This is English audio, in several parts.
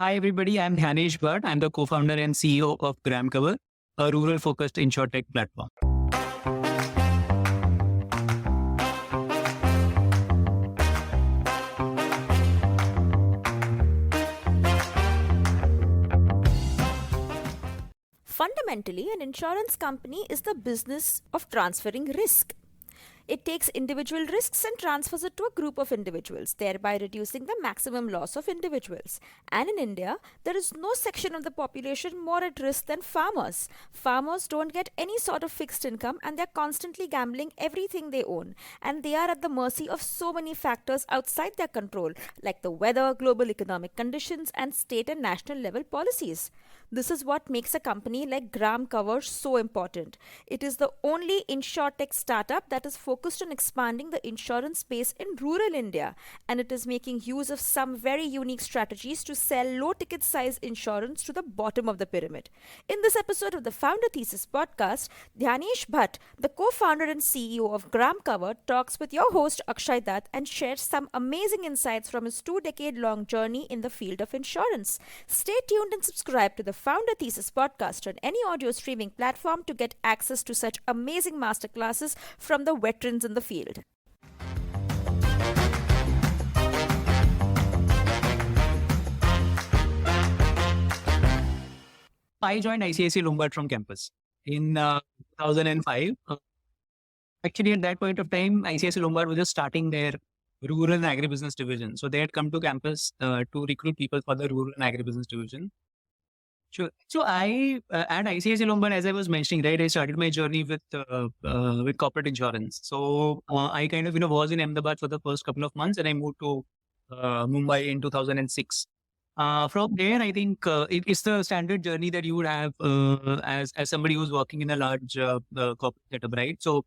Hi, everybody. I'm Dhyanesh Bhatt. I'm the co-founder and CEO of GramCover, a rural-focused insure-tech platform. Fundamentally, an insurance company is the business of transferring risk. It takes individual risks and transfers it to a group of individuals, thereby reducing the maximum loss of individuals. And in India, there is no section of the population more at risk than farmers. Farmers don't get any sort of fixed income and they're constantly gambling everything they own. And they are at the mercy of so many factors outside their control, like the weather, global economic conditions, and state and national level policies. This is what makes a company like GramCover so important. It is the only insure-tech startup that is focused on expanding the insurance space in rural India, and it is making use of some very unique strategies to sell low-ticket size insurance to the bottom of the pyramid. In this episode of the Founder Thesis podcast, Dhyanesh Bhatt, the co-founder and CEO of GramCover, talks with your host Akshay Dutt and shares some amazing insights from his 2-decade-long journey in the field of insurance. Stay tuned and subscribe to the Founder Thesis podcast on any audio streaming platform to get access to such amazing masterclasses from the veterans in the field. I joined ICICI Lombard from campus in 2005. Actually, at that point of time, ICICI Lombard was just starting their rural and agribusiness division. So they had come to campus to recruit people for the rural and agribusiness division. Sure. So I, at ICICI Lombard, as I was mentioning, right, I started my journey with corporate insurance. So I kind of, was in Ahmedabad for the first couple of months and I moved to Mumbai in 2006. From there, I think it's the standard journey that you would have as somebody who's working in a large corporate setup, right? So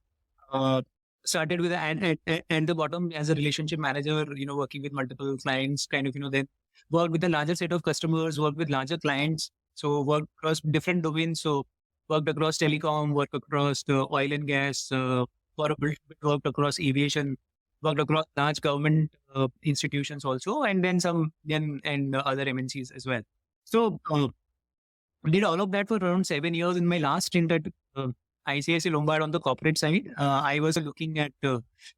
started with and the bottom as a relationship manager, working with multiple clients, kind of, then worked with a larger set of customers, worked with larger clients. So worked across different domains. So worked across telecom, worked across the oil and gas, for a bit, worked across aviation, worked across large government institutions also, and then some and other MNCs as well. So did all of that for around 7 years. In my last stint at ICICI Lombard on the corporate side, I was looking at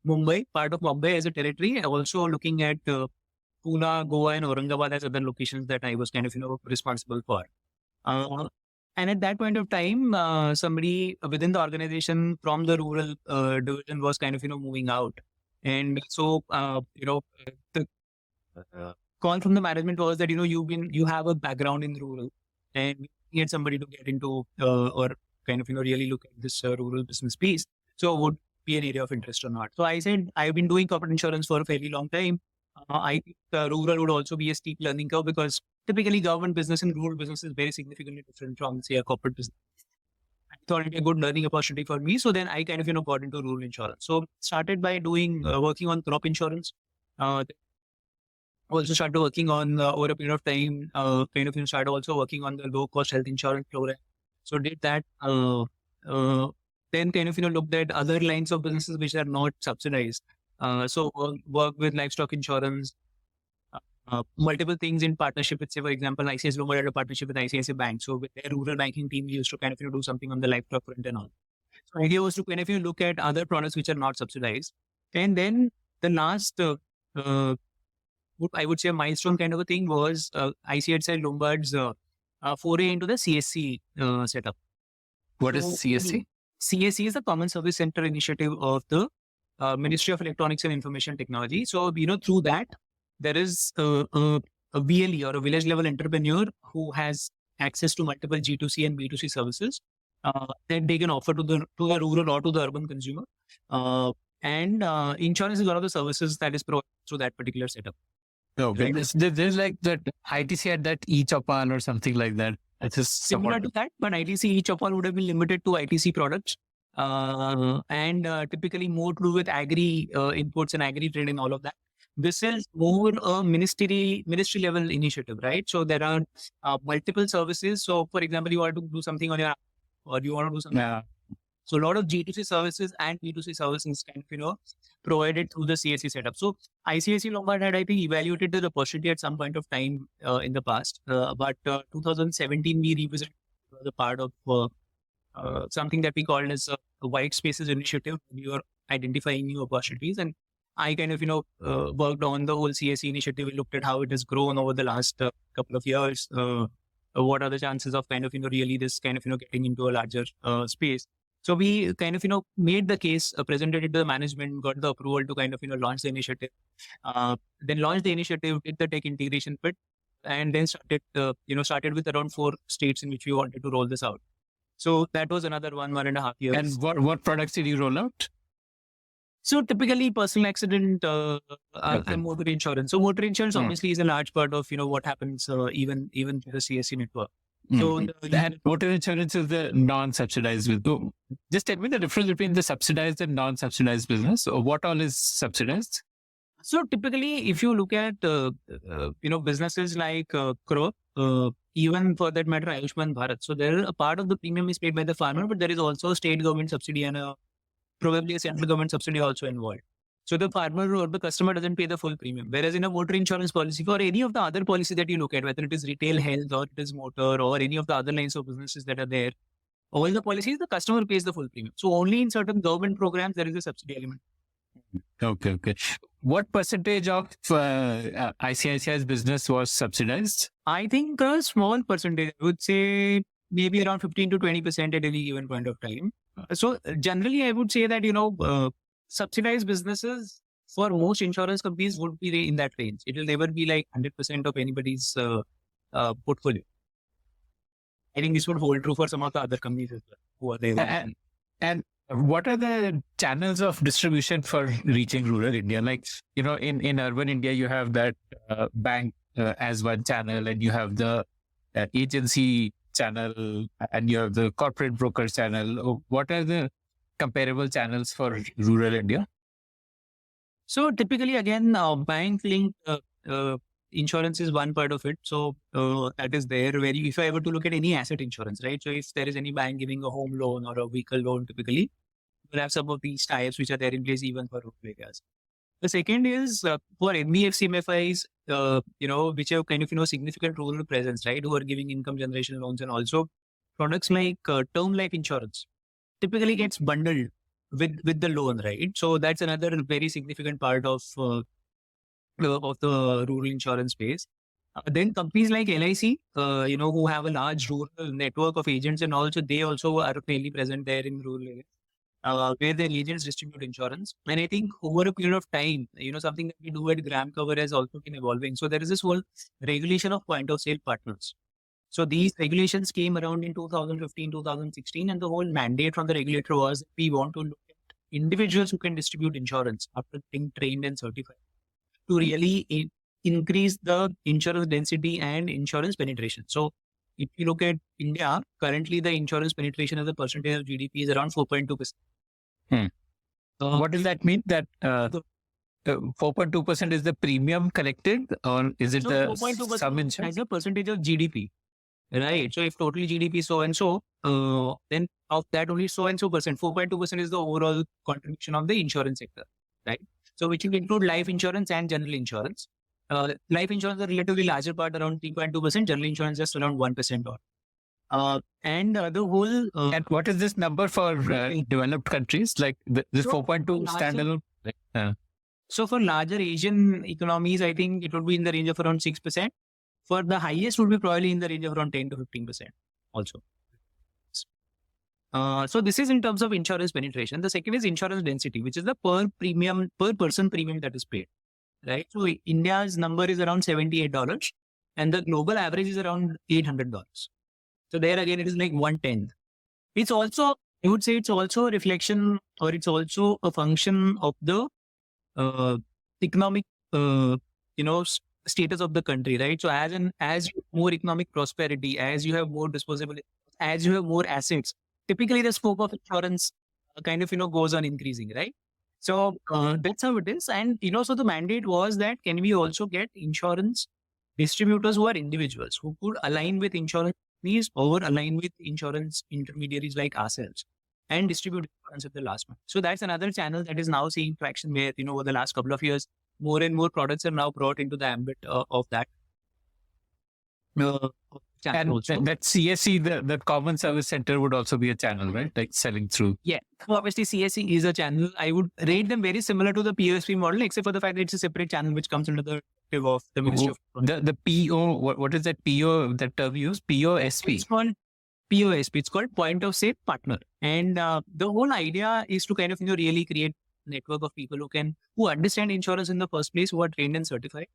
Mumbai, part of Mumbai as a territory, also looking at Pune, Goa, and Aurangabad as other locations that I was kind of responsible for. And at that point of time, somebody within the organization from the rural division was kind of moving out, and so the call from the management was that you have a background in rural, and we need somebody to get into or kind of really look at this rural business piece. So would be an area of interest or not? So I said I've been doing corporate insurance for a fairly long time. I think rural would also be a steep learning curve because typically government business and rural business is very significantly different from, say, a corporate business. I thought it'd be a good learning opportunity for me. So then I kind of, got into rural insurance. So started by working on crop insurance. Also started working on over a period of time, started also working on the low cost health insurance program. So did that. Then kind of, looked at other lines of businesses which are not subsidized. So work with livestock insurance, multiple things in partnership with, say, for example, ICICI Lombard had a partnership with ICICI Bank. So with their rural banking team, we used to kind of do something on the livestock front and all. So idea was to kind of look at other products which are not subsidized. And then the last, what I would say a milestone kind of a thing was ICICI Lombard's foray into the CSC setup. What is CSC? CSC is the Common Service Center initiative of the Ministry of Electronics and Information Technology. So, through that, there is a VLE or a village level entrepreneur who has access to multiple G2C and B2C services that they can offer to the rural or to the urban consumer. And insurance is one of the services that is provided through that particular setup. Okay. Right. There's like that ITC had that e-Chapan or something like that. It's just Similar to that, but ITC e-Chapan would have been limited to ITC products. And typically more to do with agri inputs and agri trade and all of that. This is more a ministry level initiative, right? So there are multiple services. So for example, you want to do something on your app or you want to do something. Yeah. So a lot of G2C services and B2C services provided through the CSC setup. So ICICI Lombard had, I think, evaluated the opportunity at some point of time in the past. But 2017, we revisited the part of something that we called as a white spaces initiative. We were identifying new opportunities, and I worked on the whole CSC initiative. We looked at how it has grown over the last couple of years. What are the chances of really this getting into a larger space? So we made the case, presented it to the management, got the approval to launch the initiative. Then launched the initiative, did the tech integration bit, and then started with around 4 states in which we wanted to roll this out. So that was another 1.5 years. And what products did you roll out? So typically personal accident and motor insurance. So motor insurance obviously is a large part of what happens even to the CSC network. So and motor insurance is the non-subsidized business. Just tell me the difference between the subsidized and non-subsidized business. So what all is subsidized? So typically, if you look at businesses like Crop, even for that matter, Ayushman Bharat. So there a part of the premium is paid by the farmer, but there is also a state government subsidy and probably a central government subsidy also involved. So the farmer or the customer doesn't pay the full premium. Whereas in a motor insurance policy, for any of the other policy that you look at, whether it is retail health or it is motor or any of the other lines of businesses that are there, all the policies, the customer pays the full premium. So only in certain government programs, there is a subsidy element. Okay. What percentage of ICICI's business was subsidized? I think a small percentage, I would say maybe around 15 to 20% at any given point of time. So generally, I would say that, subsidized businesses for most insurance companies would be in that range. It will never be like 100% of anybody's portfolio. I think this would hold true for some of the other companies as well who are there. And what are the channels of distribution for reaching rural India? Like, in urban India, you have that bank as one channel, and you have the agency channel, and you have the corporate broker channel. What are the comparable channels for rural India? So typically, again, bank-linked insurance is one part of it. So that is there where if I were to look at any asset insurance, right? So if there is any bank giving a home loan or a vehicle loan, typically, we'll have some of these types which are there in place even for rural areas. The second is for NBFC MFIs, which have significant rural presence, right? Who are giving income generation loans, and also products like term life insurance typically gets bundled with the loan, right? So that's another very significant part of the rural insurance space. Then companies like LIC, who have a large rural network of agents, and also they also are mainly present there in rural areas, where their agents distribute insurance. And I think over a period of time, something that we do at GramCover has also been evolving. So there is this whole regulation of point of sale partners. So these regulations came around in 2015, 2016, and the whole mandate from the regulator was we want to look at individuals who can distribute insurance after being trained and certified to really increase the insurance density and insurance penetration. So if you look at India, currently the insurance penetration as a percentage of GDP is around 4.2%. What does that mean? That 4.2% is the premium collected, or is it the sum insurance? As a percentage of GDP, right? So if total GDP is so and so, then of that only so and so percent, 4.2% is the overall contribution of the insurance sector, right? So which will include life insurance and general insurance. Life insurance is a relatively larger part, around 3.2%. General insurance just around 1% or. And the whole. And what is this number for developed countries? Like this 4.2 standalone? So for larger Asian economies, I think it would be in the range of around 6%. For the highest would be probably in the range of around 10 to 15% also. So this is in terms of insurance penetration. The second is insurance density, which is the per person premium that is paid, right? So India's number is around $78 and the global average is around $800. So there again, it is like 1/10. It's also, I would say it's also a reflection, or it's also a function of the economic, status of the country, right? So as more economic prosperity, as you have more disposable, as you have more assets, typically the scope of insurance goes on increasing, right? So that's how it is. And, so the mandate was that can we also get insurance distributors who are individuals who could align with insurance companies or align with insurance intermediaries like ourselves. and distribute insurance at the last month. So that's another channel that is now seeing traction where, over the last couple of years, more and more products are now brought into the ambit of that channel And also. that CSE, the Common Service Center would also be a channel, right? Like selling through. Yeah. So obviously CSE is a channel. I would rate them very similar to the POSP model, except for the fact that it's a separate channel which comes under the directive of the Ministry of The PO, what is that PO, that term you use? POSP. It's called POSP. It's called Point of Sale Partner. And the whole idea is to kind of, really create a network of people who understand insurance in the first place, who are trained and certified,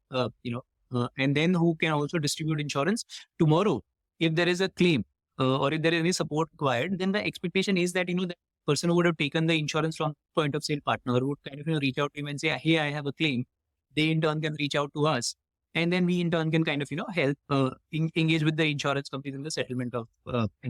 and then who can also distribute insurance. Tomorrow, if there is a claim or if there is any support required, then the expectation is that, the person who would have taken the insurance from Point of Sale Partner would kind of, reach out to him and say, hey, I have a claim. They in turn can reach out to us. And then we in turn can kind of, help engage with the insurance companies in the settlement of.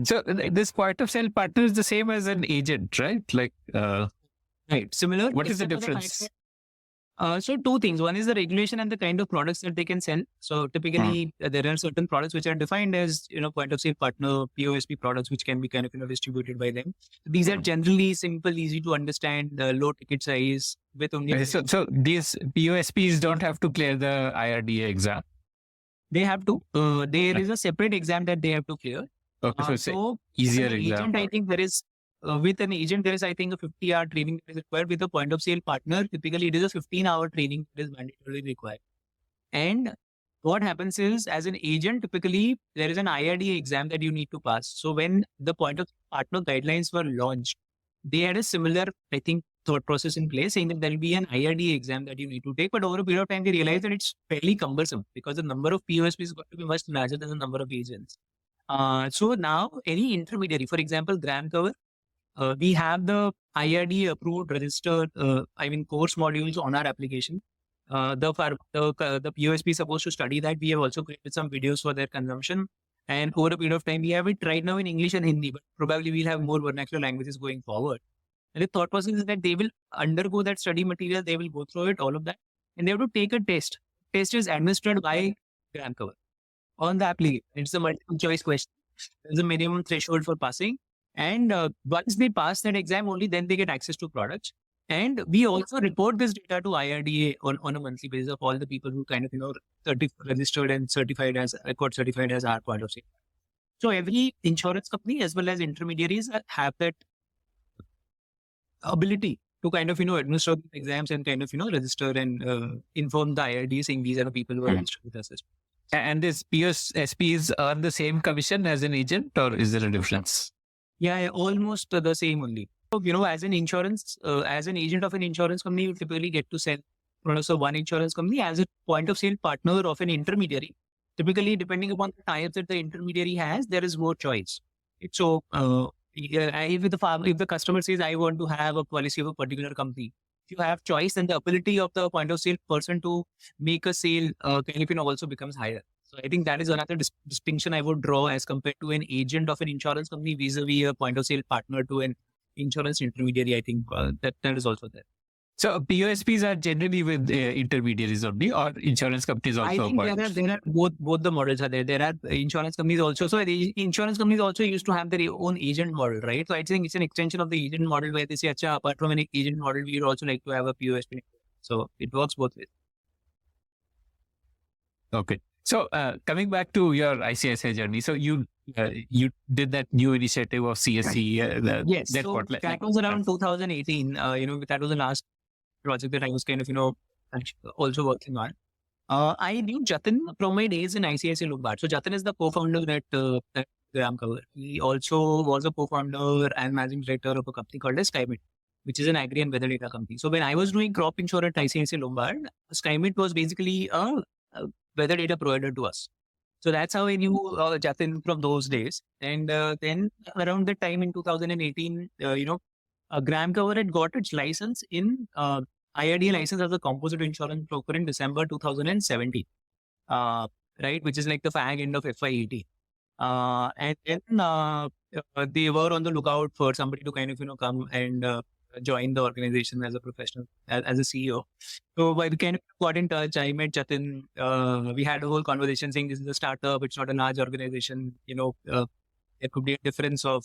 So this Point of Sale Partner is the same as an agent, right? Like, right. Similar. What is the except for difference? fact that, so two things. One is the regulation and the kind of products that they can sell. So typically there are certain products which are defined as, Point of Sale Partner, POSP products, which can be kind of, distributed by them. These are generally simple, easy to understand, low ticket size with only. So these POSPs don't have to clear the IRDA exam. They have to. There is a separate exam that they have to clear. Okay, so it's So easier with an exam. agent, I think there is. With an agent, there is, I think, a 50-hour training that is required. With a Point of Sale Partner, typically it is a 15-hour training that is mandatorily required. And what happens is, as an agent, typically there is an IRDA exam that you need to pass. So when the Point of Partner guidelines were launched, they had a similar, I think, thought process in place, saying that there will be an IRDA exam that you need to take. But over a period of time, they realized that it's fairly cumbersome because the number of POSPs is going to be much larger than the number of agents. So now any intermediary, for example, GramCover, we have the IRDA approved registered, course modules on our application. The POSP is supposed to study that. We have also created some videos for their consumption. And over a period of time, we have it right now in English and Hindi, but probably we'll have more vernacular languages going forward. And the thought process is that they will undergo that study material, they will go through it, all of that, and they have to take a test. Test is administered by GramCover on the application. It's a multiple choice question. There's a minimum threshold for passing. And once they pass that exam, only then they get access to products. And we also report this data to IRDA on a monthly basis of all the people who kind of, registered and certified as our Point of Sale. So every insurance company as well as intermediaries have that ability to kind of, administer the exams and kind of, register and inform the IRDA saying these are the people who are registered with us. And these POSPs earn the same commission as an agent, or is there a difference? Yeah, almost the same only. So, as an agent of an insurance company, you typically get to sell products of one insurance company. As a Point of Sale Partner of an intermediary, typically depending upon the types that the intermediary has, there is more choice. So, if the customer says, I want to have a policy of a particular company, if you have choice, then the ability of the Point of Sale person to make a sale also becomes higher. So I think that is another distinction I would draw as compared to an agent of an insurance company vis-a-vis a Point of Sale Partner to an insurance intermediary. I think that is also there. So POSPs are generally with intermediaries only, or insurance companies also? I think there are both the models are there. There are insurance companies also. So the insurance companies also used to have their own agent model, right? So I think it's an extension of the agent model where they say, apart from an agent model, we would also like to have a POSP. So it works both ways. Okay. So coming back to your ICICI journey, so you did that new initiative of CSE. Yes. So that was around 2018. That was the last project that I was kind of, also working on. I knew Jatin from my days in ICICI Lombard. So Jatin is the co-founder at GramCover. He also was a co-founder and managing director of a company called Skymit, which is an agri and weather data company. So when I was doing crop insurance at ICICI Lombard, Skymit was basically a weather data provider to us. So that's how I knew Jatin from those days. And then around the time in 2018, GramCover had got its license in IRDA license as a composite insurance broker in December 2017, right, which is like the fag end of FY18. And then they were on the lookout for somebody to kind of, come and join the organization as a professional, as a CEO. So we kind of got in touch. I met Jatin. We had a whole conversation saying this is a startup. It's not a large organization. There could be a difference of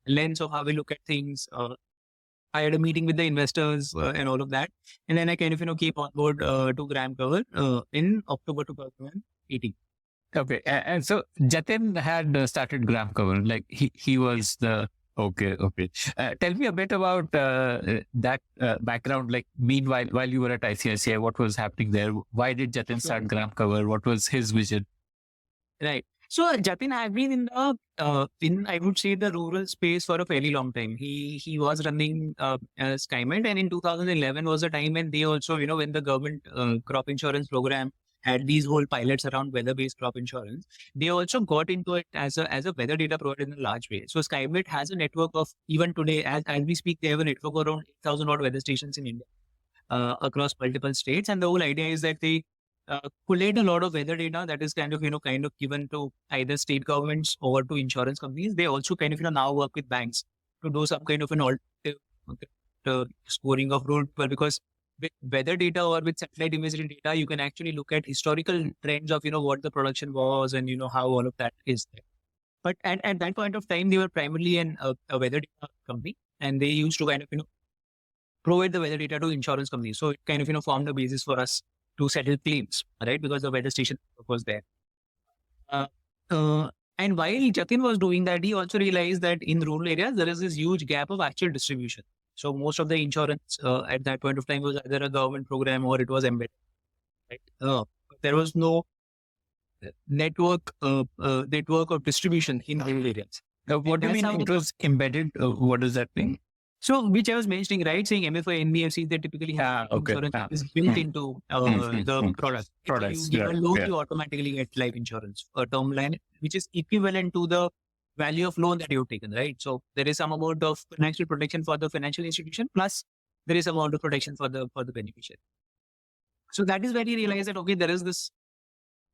lens of how we look at things. I had a meeting with the investors and all of that. And then I kind of, came on board to GramCover in October 2018. Okay. And so Jatin had started GramCover, like he was the, okay. Tell me a bit about that background, like meanwhile, while you were at ICICI, what was happening there? Why did Jatin start GramCover? What was his vision? Right. So Jatin had been in the I would say the rural space for a fairly long time. He was running SkyMed, and in 2011 was a time when they also, when the government crop insurance program had these whole pilots around weather-based crop insurance, they also got into it as a weather data provider in a large way. So SkyMed has a network of, even today, as we speak, they have a network of around 8,000 odd weather stations in India across multiple states. And the whole idea is that they collate a lot of weather data that is kind of given to either state governments or to insurance companies. They also kind of now work with banks to do some kind of an alternative scoring of rural people, because with weather data or with satellite imagery data, you can actually look at historical trends of what the production was and how all of that is there. But at that point of time, they were primarily a weather data company, and they used to kind of provide the weather data to insurance companies. So it kind of formed the basis for us to settle claims, right? Because the weather station was there. And while Jatin was doing that, he also realized that in rural areas, there is this huge gap of actual distribution. So most of the insurance at that point of time was either a government program or it was embedded. Right? There was no network of distribution in rural areas. What do you mean it was embedded? What does that mean? So, which I was mentioning, right? Saying MFI, NBFCs, they typically have insurance is built into the product. Products. If you give a loan, you automatically get life insurance, a term line, which is equivalent to the value of loan that you've taken, right? So there is some amount of financial protection for the financial institution, plus there is amount of protection for the beneficiary. So that is where he realized that, okay, there is this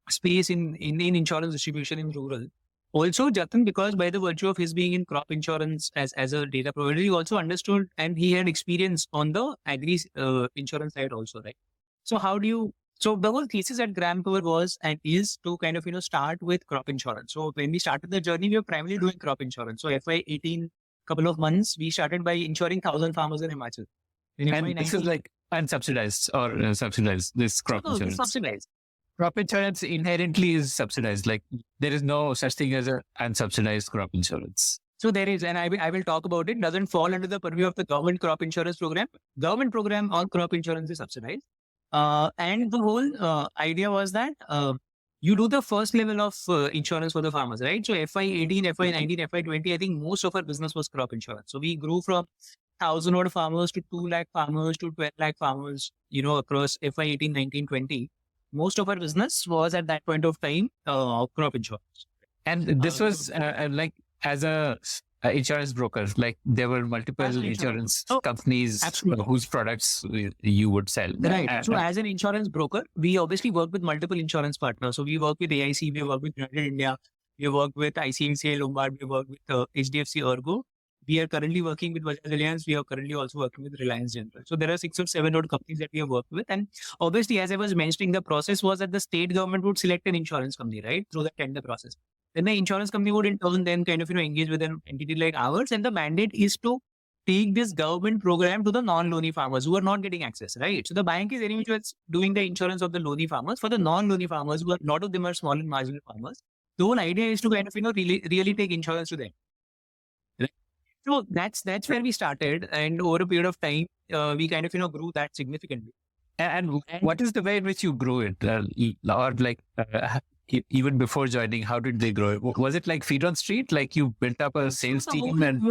space in insurance distribution in rural. Also, Jatin, because by the virtue of his being in crop insurance as a data provider, he also understood and he had experience on the agri insurance side also, right? So so the whole thesis at GramCover was and is to kind of, start with crop insurance. So when we started the journey, we were primarily doing crop insurance. So FY 18, couple of months, we started by insuring 1,000 farmers in Himachal. And this is like unsubsidized or subsidized, this crop insurance? Subsidized. Crop insurance inherently is subsidized. Like there is no such thing as an unsubsidized crop insurance. So there is, and I will talk about it. Doesn't fall under the purview of the government crop insurance program. Government program on crop insurance is subsidized. And the whole idea was that you do the first level of insurance for the farmers, right? So FY 18, FY 19, FY 20, I think most of our business was crop insurance. So we grew from 1,000 odd farmers to 2 lakh farmers to 12 lakh farmers, across FY 18, 19, 20. Most of our business was at that point of time crop insurance. And this was like as a insurance broker, like there were multiple insurance companies whose products you would sell. Right. So as an insurance broker, we obviously work with multiple insurance partners. So we work with AIC, we work with United India, we work with ICICI Lombard, we work with HDFC Ergo. We are currently working with Bajaj Allianz. We are currently also working with Reliance General. So there are 6 or 7 odd companies that we have worked with. And obviously, as I was mentioning, the process was that the state government would select an insurance company, right? Through the tender process. Then the insurance company would in turn then kind of, engage with an entity like ours. And the mandate is to take this government program to the non-loany farmers who are not getting access, right? So the bank is anyway doing the insurance of the loany farmers. For the non-loany farmers, who are, a lot of them are small and marginal farmers, the whole idea is to kind of, really take insurance to them. Right? So that's where we started. And over a period of time, we kind of, grew that significantly. And what is the way in which you grew it? Or like, even before joining, how did they grow it? Was it like feet on street? Like you built up a sales team? And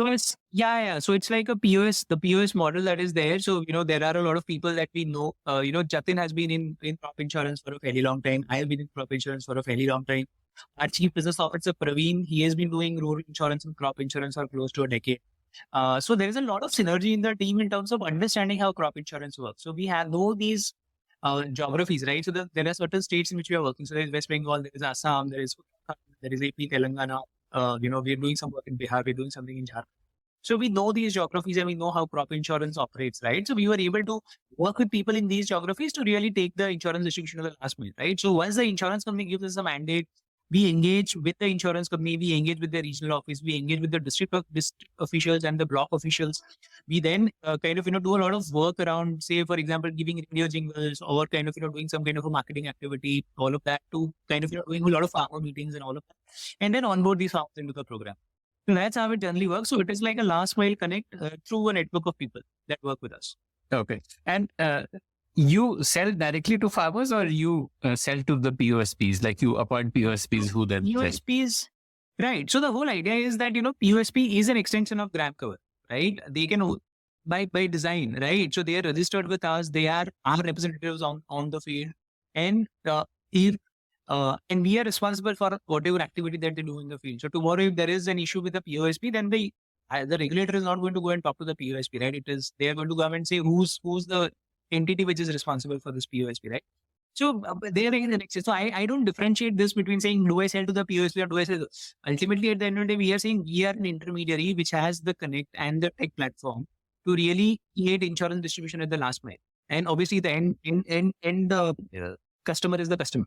yeah. So it's like a POS, the POS model that is there. So, there are a lot of people that we know. Jatin has been in crop insurance for a fairly long time. I have been in crop insurance for a fairly long time. Our chief business officer, Praveen, he has been doing rural insurance and crop insurance for close to a decade. So there is a lot of synergy in the team in terms of understanding how crop insurance works. So we know these geographies, right? So there are certain states in which we are working. So there is West Bengal, there is Assam, there is AP, Telangana. We are doing some work in Bihar, we're doing something in Jharkhand. So we know these geographies and we know how crop insurance operates, right? So we were able to work with people in these geographies to really take the insurance distribution to the last minute, right? So once the insurance company gives us a mandate, we engage with the insurance company, we engage with the regional office, we engage with the district officials and the block officials. We then kind of, do a lot of work around, say, for example, giving radio jingles or kind of, doing some kind of a marketing activity, all of that, to kind of, doing a lot of farmer meetings and all of that. And then onboard these farmers into the program. So that's how it generally works. So it is like a last mile connect through a network of people that work with us. Okay. And you sell directly to farmers, or you sell to the POSPs, like you appoint POSPs who then sell? POSPs, right. So the whole idea is that, POSP is an extension of GramCover, right? They can, by design, right? So they are registered with us. They are our representatives on the field. And and we are responsible for whatever activity that they do in the field. So tomorrow, if there is an issue with the POSP, then the regulator is not going to go and talk to the POSP, right? They are going to come and say who's the entity which is responsible for this POSP, right? So they are in the next. So I don't differentiate this between saying, do I sell to the POSP or do I sell? Ultimately, at the end of the day, we are saying we are an intermediary which has the connect and the tech platform to really create insurance distribution at the last mile. And obviously, the end customer is the customer.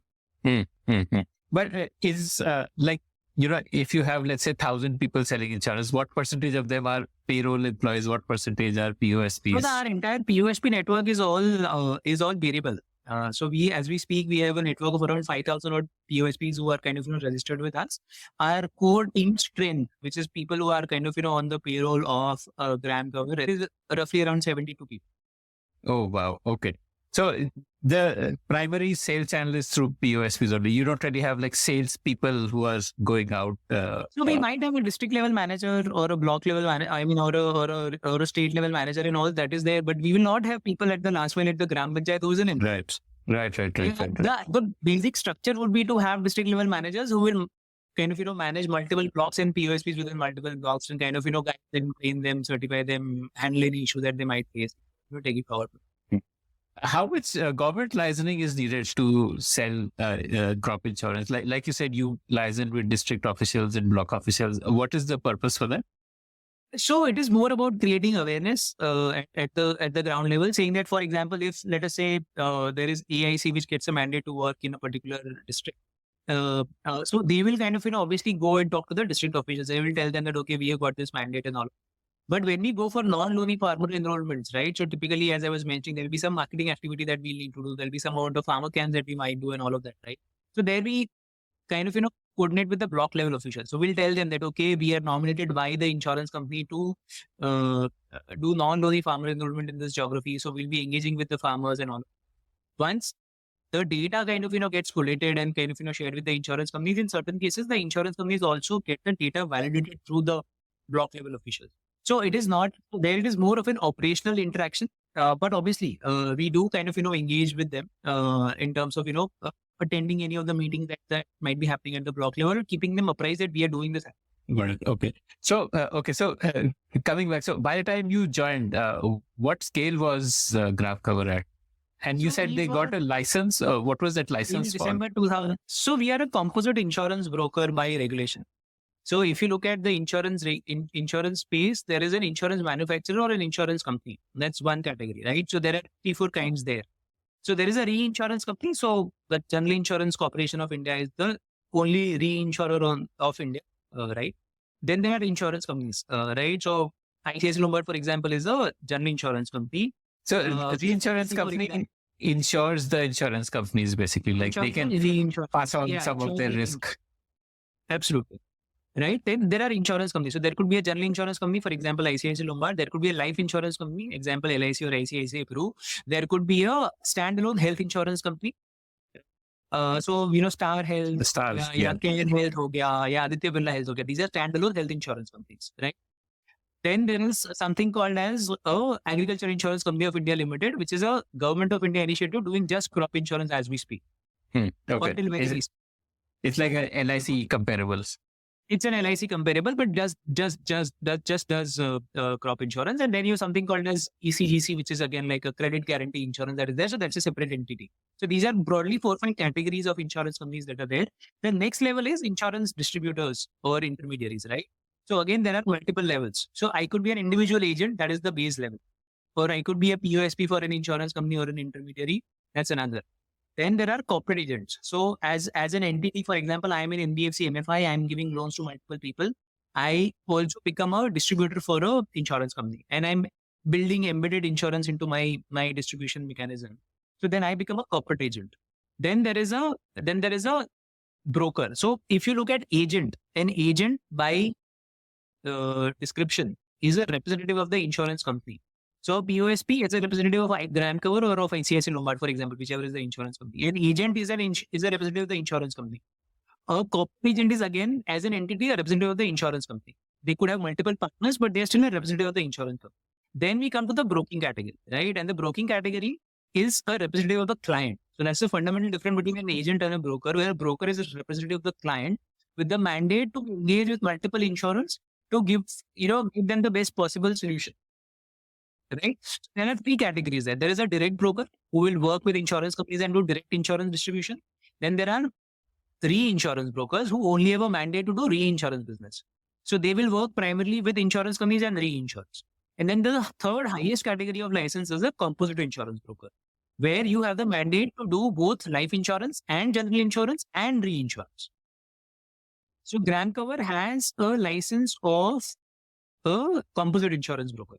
But is like, if you have, let's say, 1,000 people selling insurance, what percentage of them are payroll employees? What percentage are POSPs? So our entire POSP network is all variable. So as we speak, we have a network of around 5,000 odd POSPs who are kind of registered with us. Our core team strength, which is people who are kind of on the payroll of GramCover, is roughly around 72 people. Oh wow! Okay. So the primary sales channel is through POSPs only. You don't really have like sales people who are going out. So we might have a district level manager or a block level manager, or a state level manager, and all that is there. But we will not have people at the last mile at the Gram Panchayat who's in. Right. The basic structure would be to have district level managers who will kind of manage multiple blocks and POSPs within multiple blocks, and kind of guide them, train them, certify them, handle any issue that they might face. Take it forward. How much government licensing is needed to sell crop insurance? Like you said, you license with district officials and block officials. What is the purpose for that? So it is more about creating awareness at the ground level, saying that, for example, if let us say there is AIC which gets a mandate to work in a particular district. So they will kind of obviously go and talk to the district officials. They will tell them that, okay, we have got this mandate and all. But when we go for non-loony farmer enrollments, right? So typically, as I was mentioning, there will be some marketing activity that we need to do. There will be some amount of farmer camps that we might do and all of that, right? So there we kind of, coordinate with the block level officials. So we'll tell them that, okay, we are nominated by the insurance company to do non-loony farmer enrollment in this geography. So we'll be engaging with the farmers and all. Once the data kind of, gets collated and kind of, shared with the insurance companies, in certain cases, the insurance companies also get the data validated through the block level officials. So it is not there. It is more of an operational interaction, but obviously we do kind of engage with them in terms of attending any of the meetings that might be happening at the block level, keeping them apprised that we are doing this. Got it. Okay. So coming back. So by the time you joined, what scale was GramCover at? And you said they got a license. What was that license in December 2000. So we are a composite insurance broker by regulation. So if you look at the insurance space, there is an insurance manufacturer or an insurance company. That's one category, right? So there are 3-4 kinds there. So there is a reinsurance company. So the General Insurance Corporation of India is the only reinsurer of India, right? Then there are insurance companies, right? So ICICI Lombard, for example, is a general insurance company. So the insurance company insures the insurance companies, basically, like they can pass on some of their risk. Absolutely. Right. Then there are insurance companies. So there could be a general insurance company, for example, ICICI Lombard. There could be a life insurance company, example, LIC or ICICI Pru. There could be a standalone health insurance company. So, Star Health, Stars, Care Health ho gaya, Aditya Birla Health ho gaya. These are standalone health insurance companies, right? Then there is something called as Agriculture Insurance Company of India Limited, which is a Government of India initiative doing just crop insurance as we speak. Okay. It's like a LIC comparables. It's an LIC comparable, but just does crop insurance. And then you have something called as ECGC, which is again like a credit guarantee insurance that is there. So that's a separate entity. So these are broadly 4-5 categories of insurance companies that are there. The next level is insurance distributors or intermediaries, right? So again, there are multiple levels. So I could be an individual agent, that is the base level. Or I could be a POSP for an insurance company or an intermediary. That's another. Then there are corporate agents. So as an entity, for example, I am in NBFC MFI, I am giving loans to multiple people. I also become a distributor for a insurance company, and I'm building embedded insurance into my distribution mechanism. So then I become a corporate agent. Then there is a broker. So if you look at agent, an agent by description is a representative of the insurance company. So POSP is a representative of GramCover or of ICICI Lombard, for example, whichever is the insurance company. An agent is a representative of the insurance company. A corporate agent is again, as an entity, a representative of the insurance company. They could have multiple partners, but they are still a representative of the insurance company. Then we come to the broking category, right? And the broking category is a representative of the client. So that's the fundamental difference between an agent and a broker, where a broker is a representative of the client with the mandate to engage with multiple insurers to give them the best possible solution. Right? There are three categories there. There is a direct broker who will work with insurance companies and do direct insurance distribution. Then there are reinsurance brokers who only have a mandate to do reinsurance business. So they will work primarily with insurance companies and reinsurers. And then the third highest category of license is a composite insurance broker, where you have the mandate to do both life insurance and general insurance and reinsurance. So GramCover has a license of a composite insurance broker,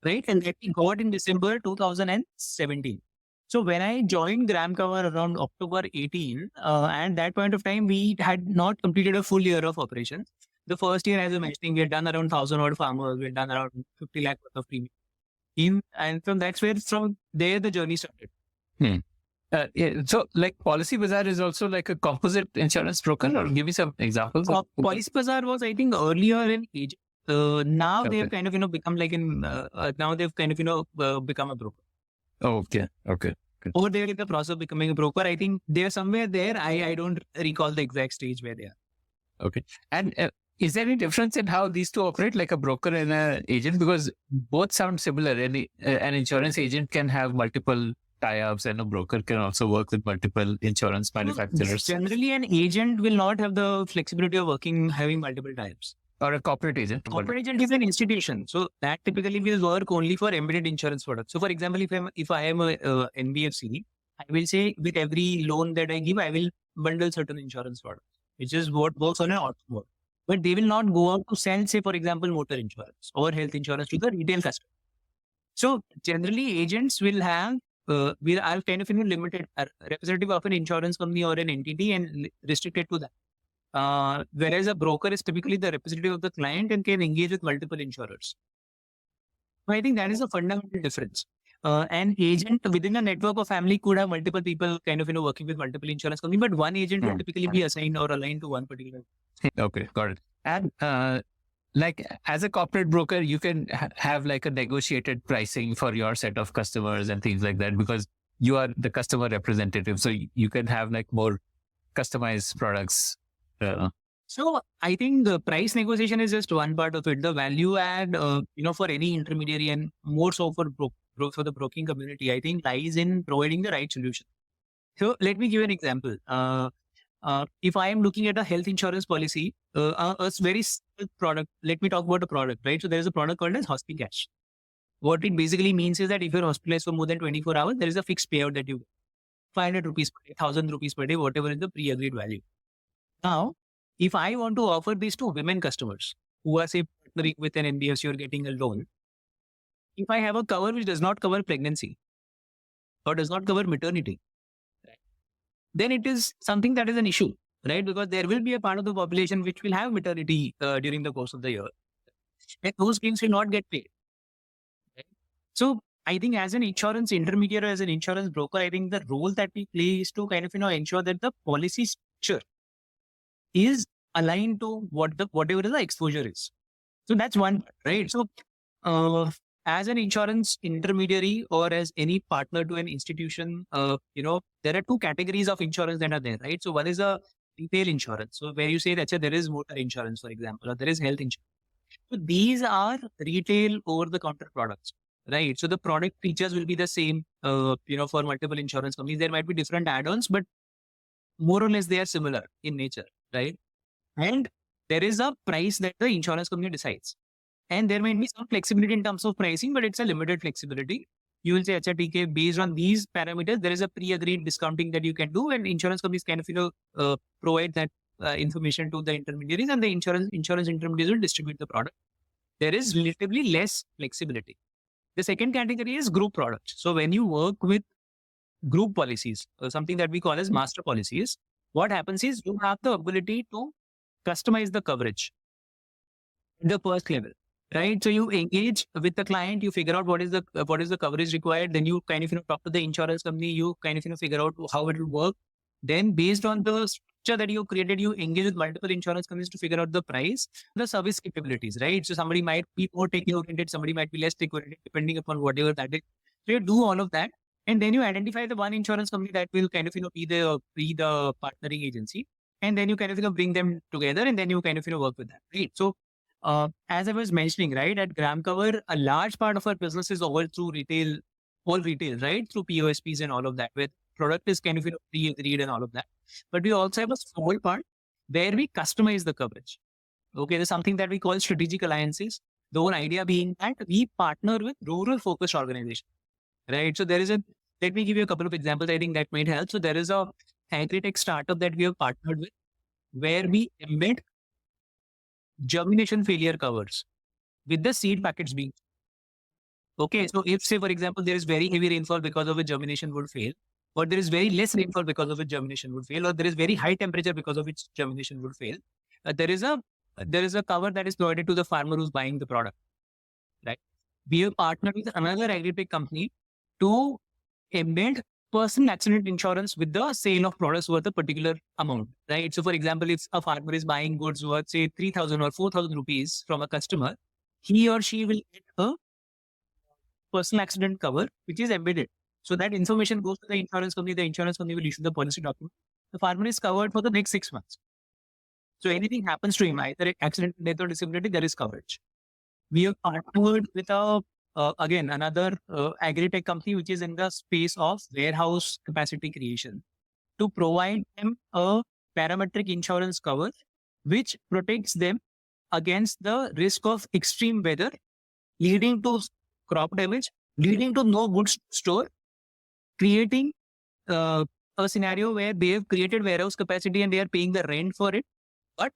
right? And that we got in December 2017. So when I joined GramCover around October 18, at that point of time, we had not completed a full year of operations. The first year, as I mentioned, we had done around 1,000 odd farmers. We had done around 50 lakh worth of premium. And from there, the journey started. Yeah. So like Policy Bazaar is also like a composite insurance broker, or give me some examples. Policy Bazaar was, I think, earlier in age. Now they've kind of, become like now they've kind of, become a broker. Okay. Over there in the process of becoming a broker, I think they're somewhere there. I don't recall the exact stage where they are. Okay. And is there any difference in how these two operate, like a broker and an agent? Because both sound similar. An insurance agent can have multiple tie-ups, and a broker can also work with multiple insurance manufacturers. Generally, an agent will not have the flexibility of having multiple tie-ups. Or a corporate agent. Corporate agent is an institution. So that typically will work only for embedded insurance products. So for example, if I am a NBFC, I will say with every loan that I give, I will bundle certain insurance products, which is what works on an auto mode. But they will not go out to sell, say, for example, motor insurance or health insurance to the retail customer. So generally, agents will have are kind of limited, representative of an insurance company or an entity and restricted to that. Whereas a broker is typically the representative of the client and can engage with multiple insurers. So I think that is a fundamental difference. An agent within a network of family could have multiple people kind of working with multiple insurance companies, but one agent will typically be assigned or aligned to one particular. Okay, got it. And like as a corporate broker, you can have like a negotiated pricing for your set of customers and things like that, because you are the customer representative. So you can have like more customized products. So I think the price negotiation is just one part of it. The value add, for any intermediary and more so for the broking community, I think lies in providing the right solution. So let me give you an example. If I am looking at a health insurance policy, a very simple product, let me talk about a product, right? So there is a product called as HospiCash. What it basically means is that if you're hospitalized for more than 24 hours, there is a fixed payout that you get. 500 rupees per day, 1,000 rupees per day, whatever is the pre-agreed value. Now, if I want to offer these to women customers who are, say, partnering with an NBFC or getting a loan, if I have a cover which does not cover pregnancy or does not cover maternity, then it is something that is an issue, right? Because there will be a part of the population which will have maternity during the course of the year. And those claims will not get paid. Right? So I think as an insurance intermediary, as an insurance broker, I think the role that we play is to kind of, ensure that the policy structure is aligned to whatever the exposure is. So that's one, right? So as an insurance intermediary or as any partner to an institution, there are two categories of insurance that are there, right? So one is a retail insurance. So where you say that there is motor insurance, for example, or there is health insurance. So these are retail over-the-counter products, right? So the product features will be the same, for multiple insurance companies. There might be different add-ons, but more or less they are similar in nature, right? And there is a price that the insurance company decides. And there might be some flexibility in terms of pricing, but it's a limited flexibility. you will say, "Acha, TK, based on these parameters, there is a pre-agreed discounting that you can do," and insurance companies kind of provide that information to the intermediaries, and the insurance intermediaries will distribute the product. There is relatively less flexibility. The second category is group products. So when you work with group policies, something that we call as master policies, what happens is you have the ability to customize the coverage at the first level, right? So you engage with the client, you figure out what is the coverage required, then you kind of talk to the insurance company, you kind of figure out how it will work. Then based on the structure that you created, you engage with multiple insurance companies to figure out the price, the service capabilities, right? So somebody might be more tech oriented, somebody might be less tech oriented, depending upon whatever that is. So you do all of that, and then you identify the one insurance company that will kind of be the partnering agency, and then you kind of bring them together, and then you kind of work with that, right? So as I was mentioning, right, at GramCover, a large part of our business is all through retail, right, through POSPs and all of that, where product is kind of pre-agreed and all of that. But we also have a small part where we customize the coverage. Okay, there's something that we call strategic alliances. The whole idea being that we partner with rural-focused organizations, right? So let me give you a couple of examples. I think that might help. So there is a agri-tech startup that we have partnered with, where we embed germination failure covers with the seed packets being. Okay, so if, say, for example, there is very heavy rainfall because of which germination would fail, or there is very less rainfall because of which germination would fail, or there is very high temperature because of which germination would fail, there is a cover that is provided to the farmer who's buying the product, right? We have partnered with another agri-tech company to embed personal accident insurance with the sale of products worth a particular amount, right? So, for example, if a farmer is buying goods worth, say, 3,000 or 4,000 rupees from a customer, he or she will get a personal accident cover, which is embedded. So that information goes to the insurance company will issue the policy document. The farmer is covered for the next 6 months. So anything happens to him, either accident, death or disability, there is coverage. We have partnered with again, another agri-tech company, which is in the space of warehouse capacity creation, to provide them a parametric insurance cover, which protects them against the risk of extreme weather, leading to crop damage, leading to no goods store, creating a scenario where they have created warehouse capacity and they are paying the rent for it, but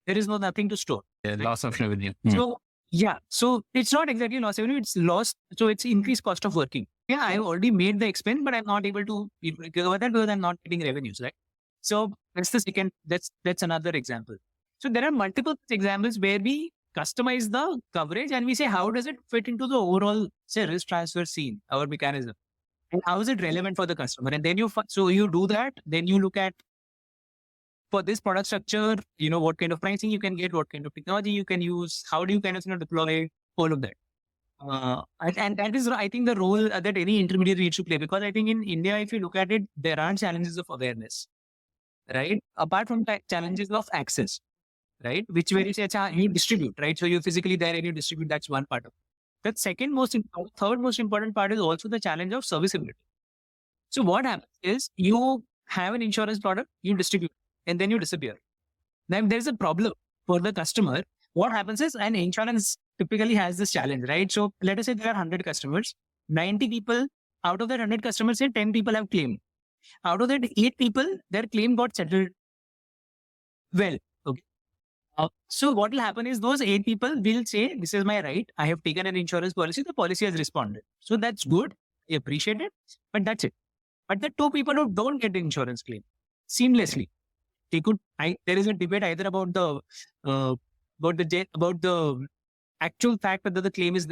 there is nothing to store. Loss of revenue. So yeah, so it's not exactly loss of revenue, it's loss. So it's increased cost of working. Yeah, I've already made the expense, but I'm not able to recover that because I'm not getting revenues, right? So that's the second, that's another example. So there are multiple examples where we customize the coverage and we say, how does it fit into the overall, say, risk transfer scene, our mechanism? And how is it relevant for the customer? And then you do that, then you look at, for this product structure, what kind of pricing you can get, what kind of technology you can use, how do you kind of deploy all of that. And that is, I think, the role that any intermediary needs to play, because I think in India, if you look at it, there are challenges of awareness, right? Apart from challenges of access, right? Which where you say, you distribute, right? So you're physically there and you distribute, that's one part of it. The third most important part is also the challenge of serviceability. So what happens is you have an insurance product, you distribute, and then you disappear. Then there's a problem for the customer. What happens is an insurance typically has this challenge, right? So let us say there are 100 customers, 90 people, out of that 100 customers, say 10 people have claimed. Out of that 8 people, their claim got settled well. Okay. So what will happen is those 8 people will say, this is my right. I have taken an insurance policy. The policy has responded. So that's good. I appreciate it. But that's it. But the 2 people who don't get the insurance claim seamlessly, there is a debate either about the actual fact whether the claim is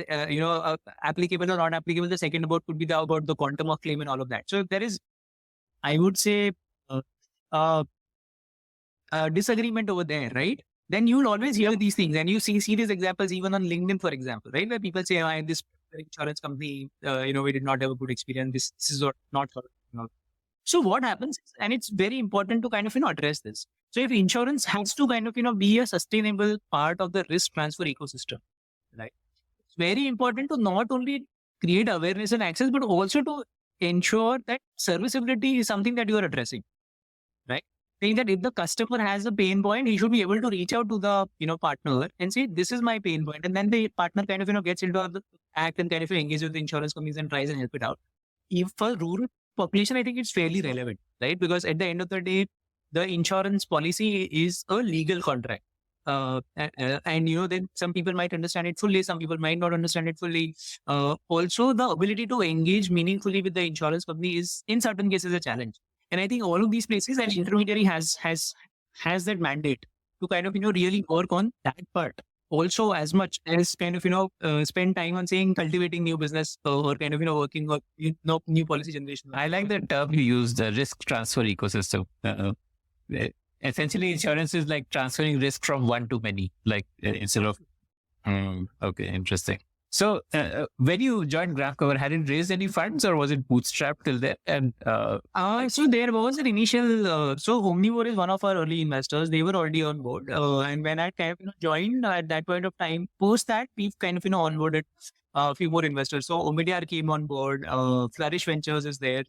applicable or not applicable. The second could be about the quantum of claim and all of that. So there is, I would say, disagreement over there, right? Then you'll always hear these things, and you see these examples even on LinkedIn, for example, right? Where people say, I this insurance company, we did not have a good experience. This is not for. So what happens, and it's very important to kind of address this. So if insurance has to kind of be a sustainable part of the risk transfer ecosystem, right? It's very important to not only create awareness and access, but also to ensure that serviceability is something that you are addressing, right? Saying that if the customer has a pain point, he should be able to reach out to the partner and say, this is my pain point, and then the partner kind of gets into act and kind of engage with the insurance companies and tries and help it out. If for rural population, I think it's fairly relevant, right? Because at the end of the day, the insurance policy is a legal contract. And then some people might understand it fully, some people might not understand it fully. Also, the ability to engage meaningfully with the insurance company is in certain cases a challenge. And I think all of these places, an intermediary has that mandate to kind of really work on that part. Also, as much as kind of spend time on saying cultivating new business or kind of working on new policy generation. I like the term you used, the risk transfer ecosystem. Essentially, insurance is like transferring risk from one to many, like instead of. Okay, interesting. So when you joined GramCover, had it raised any funds or was it bootstrapped till then? And so there was an initial. So Omnivore is one of our early investors. They were already on board, and when I kind of joined at that point of time, post that we've kind of onboarded a few more investors. So Omidyar came on board. Flourish Ventures is there.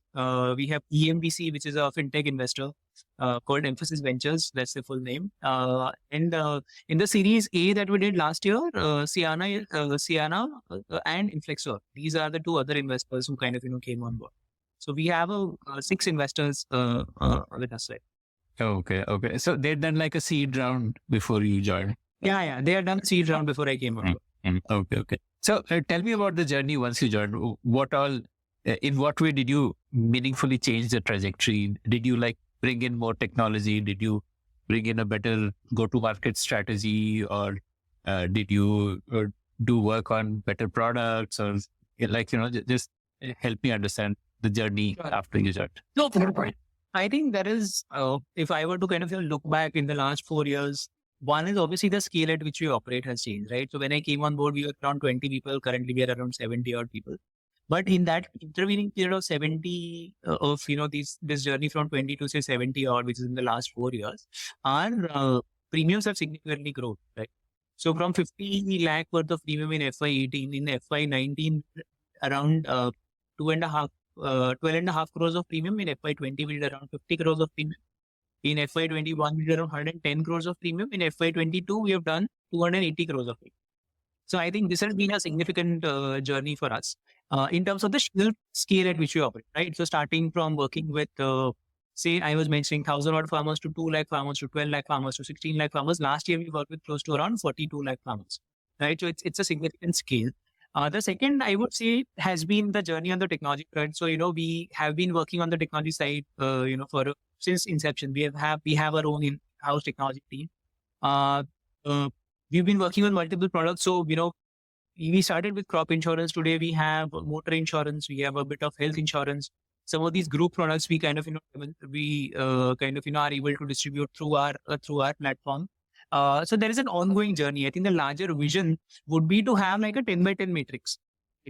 We have EMVC, which is a fintech investor called Emphasis Ventures. That's the full name. And in the Series A that we did last year, Sienna and Inflexor. These are the two other investors who kind of came on board. So we have 6 investors with us, right? Okay. So they'd done like a seed round before you joined. Yeah. They had done a seed round before I came on board. Okay. So tell me about the journey once you joined. In what way did you meaningfully change the trajectory? Did you bring in more technology? Did you bring in a better go-to-market strategy, or did you do work on better products, or just help me understand the journey after you joined? No, I think that is, if I were to kind of look back in the last 4 years, one is obviously the scale at which we operate has changed, right? So when I came on board, we were around 20 people. Currently, we are around 70 odd people. But in that intervening period of 70 this journey from 20 to say 70 odd, which is in the last 4 years, our premiums have significantly grown, right? So from 50 lakh worth of premium in FY18, in FY19, around 12.5 crores of premium. In FY20, we did around 50 crores of premium. In FY21, we did around 110 crores of premium. In FY22, we have done 280 crores of premium. So I think this has been a significant journey for us in terms of the scale at which we operate, right? So starting from working with, say, I was mentioning 1,000 odd farmers to 2 lakh farmers to 12 lakh farmers to 16 lakh farmers. Last year, we worked with close to around 42 lakh farmers, right? So it's a significant scale. The second, I would say, has been the journey on the technology front. So, we have been working on the technology side, since inception. We have our own in-house technology team. We've been working on multiple products. So, we started with crop insurance. Today, we have motor insurance. We have a bit of health insurance. Some of these group products we kind of, are able to distribute through our platform. So there is an ongoing journey. I think the larger vision would be to have like a 10 by 10 matrix.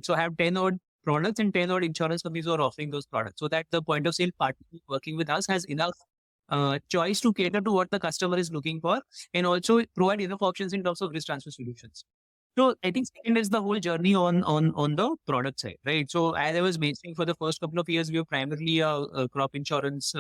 So have 10 odd products and 10 odd insurance companies who are offering those products, so that the point of sale partner working with us has enough choice to cater to what the customer is looking for, and also provide enough options in terms of risk transfer solutions. So I think second is the whole journey on the product side, right? So as I was mentioning, for the first couple of years, we were primarily a crop insurance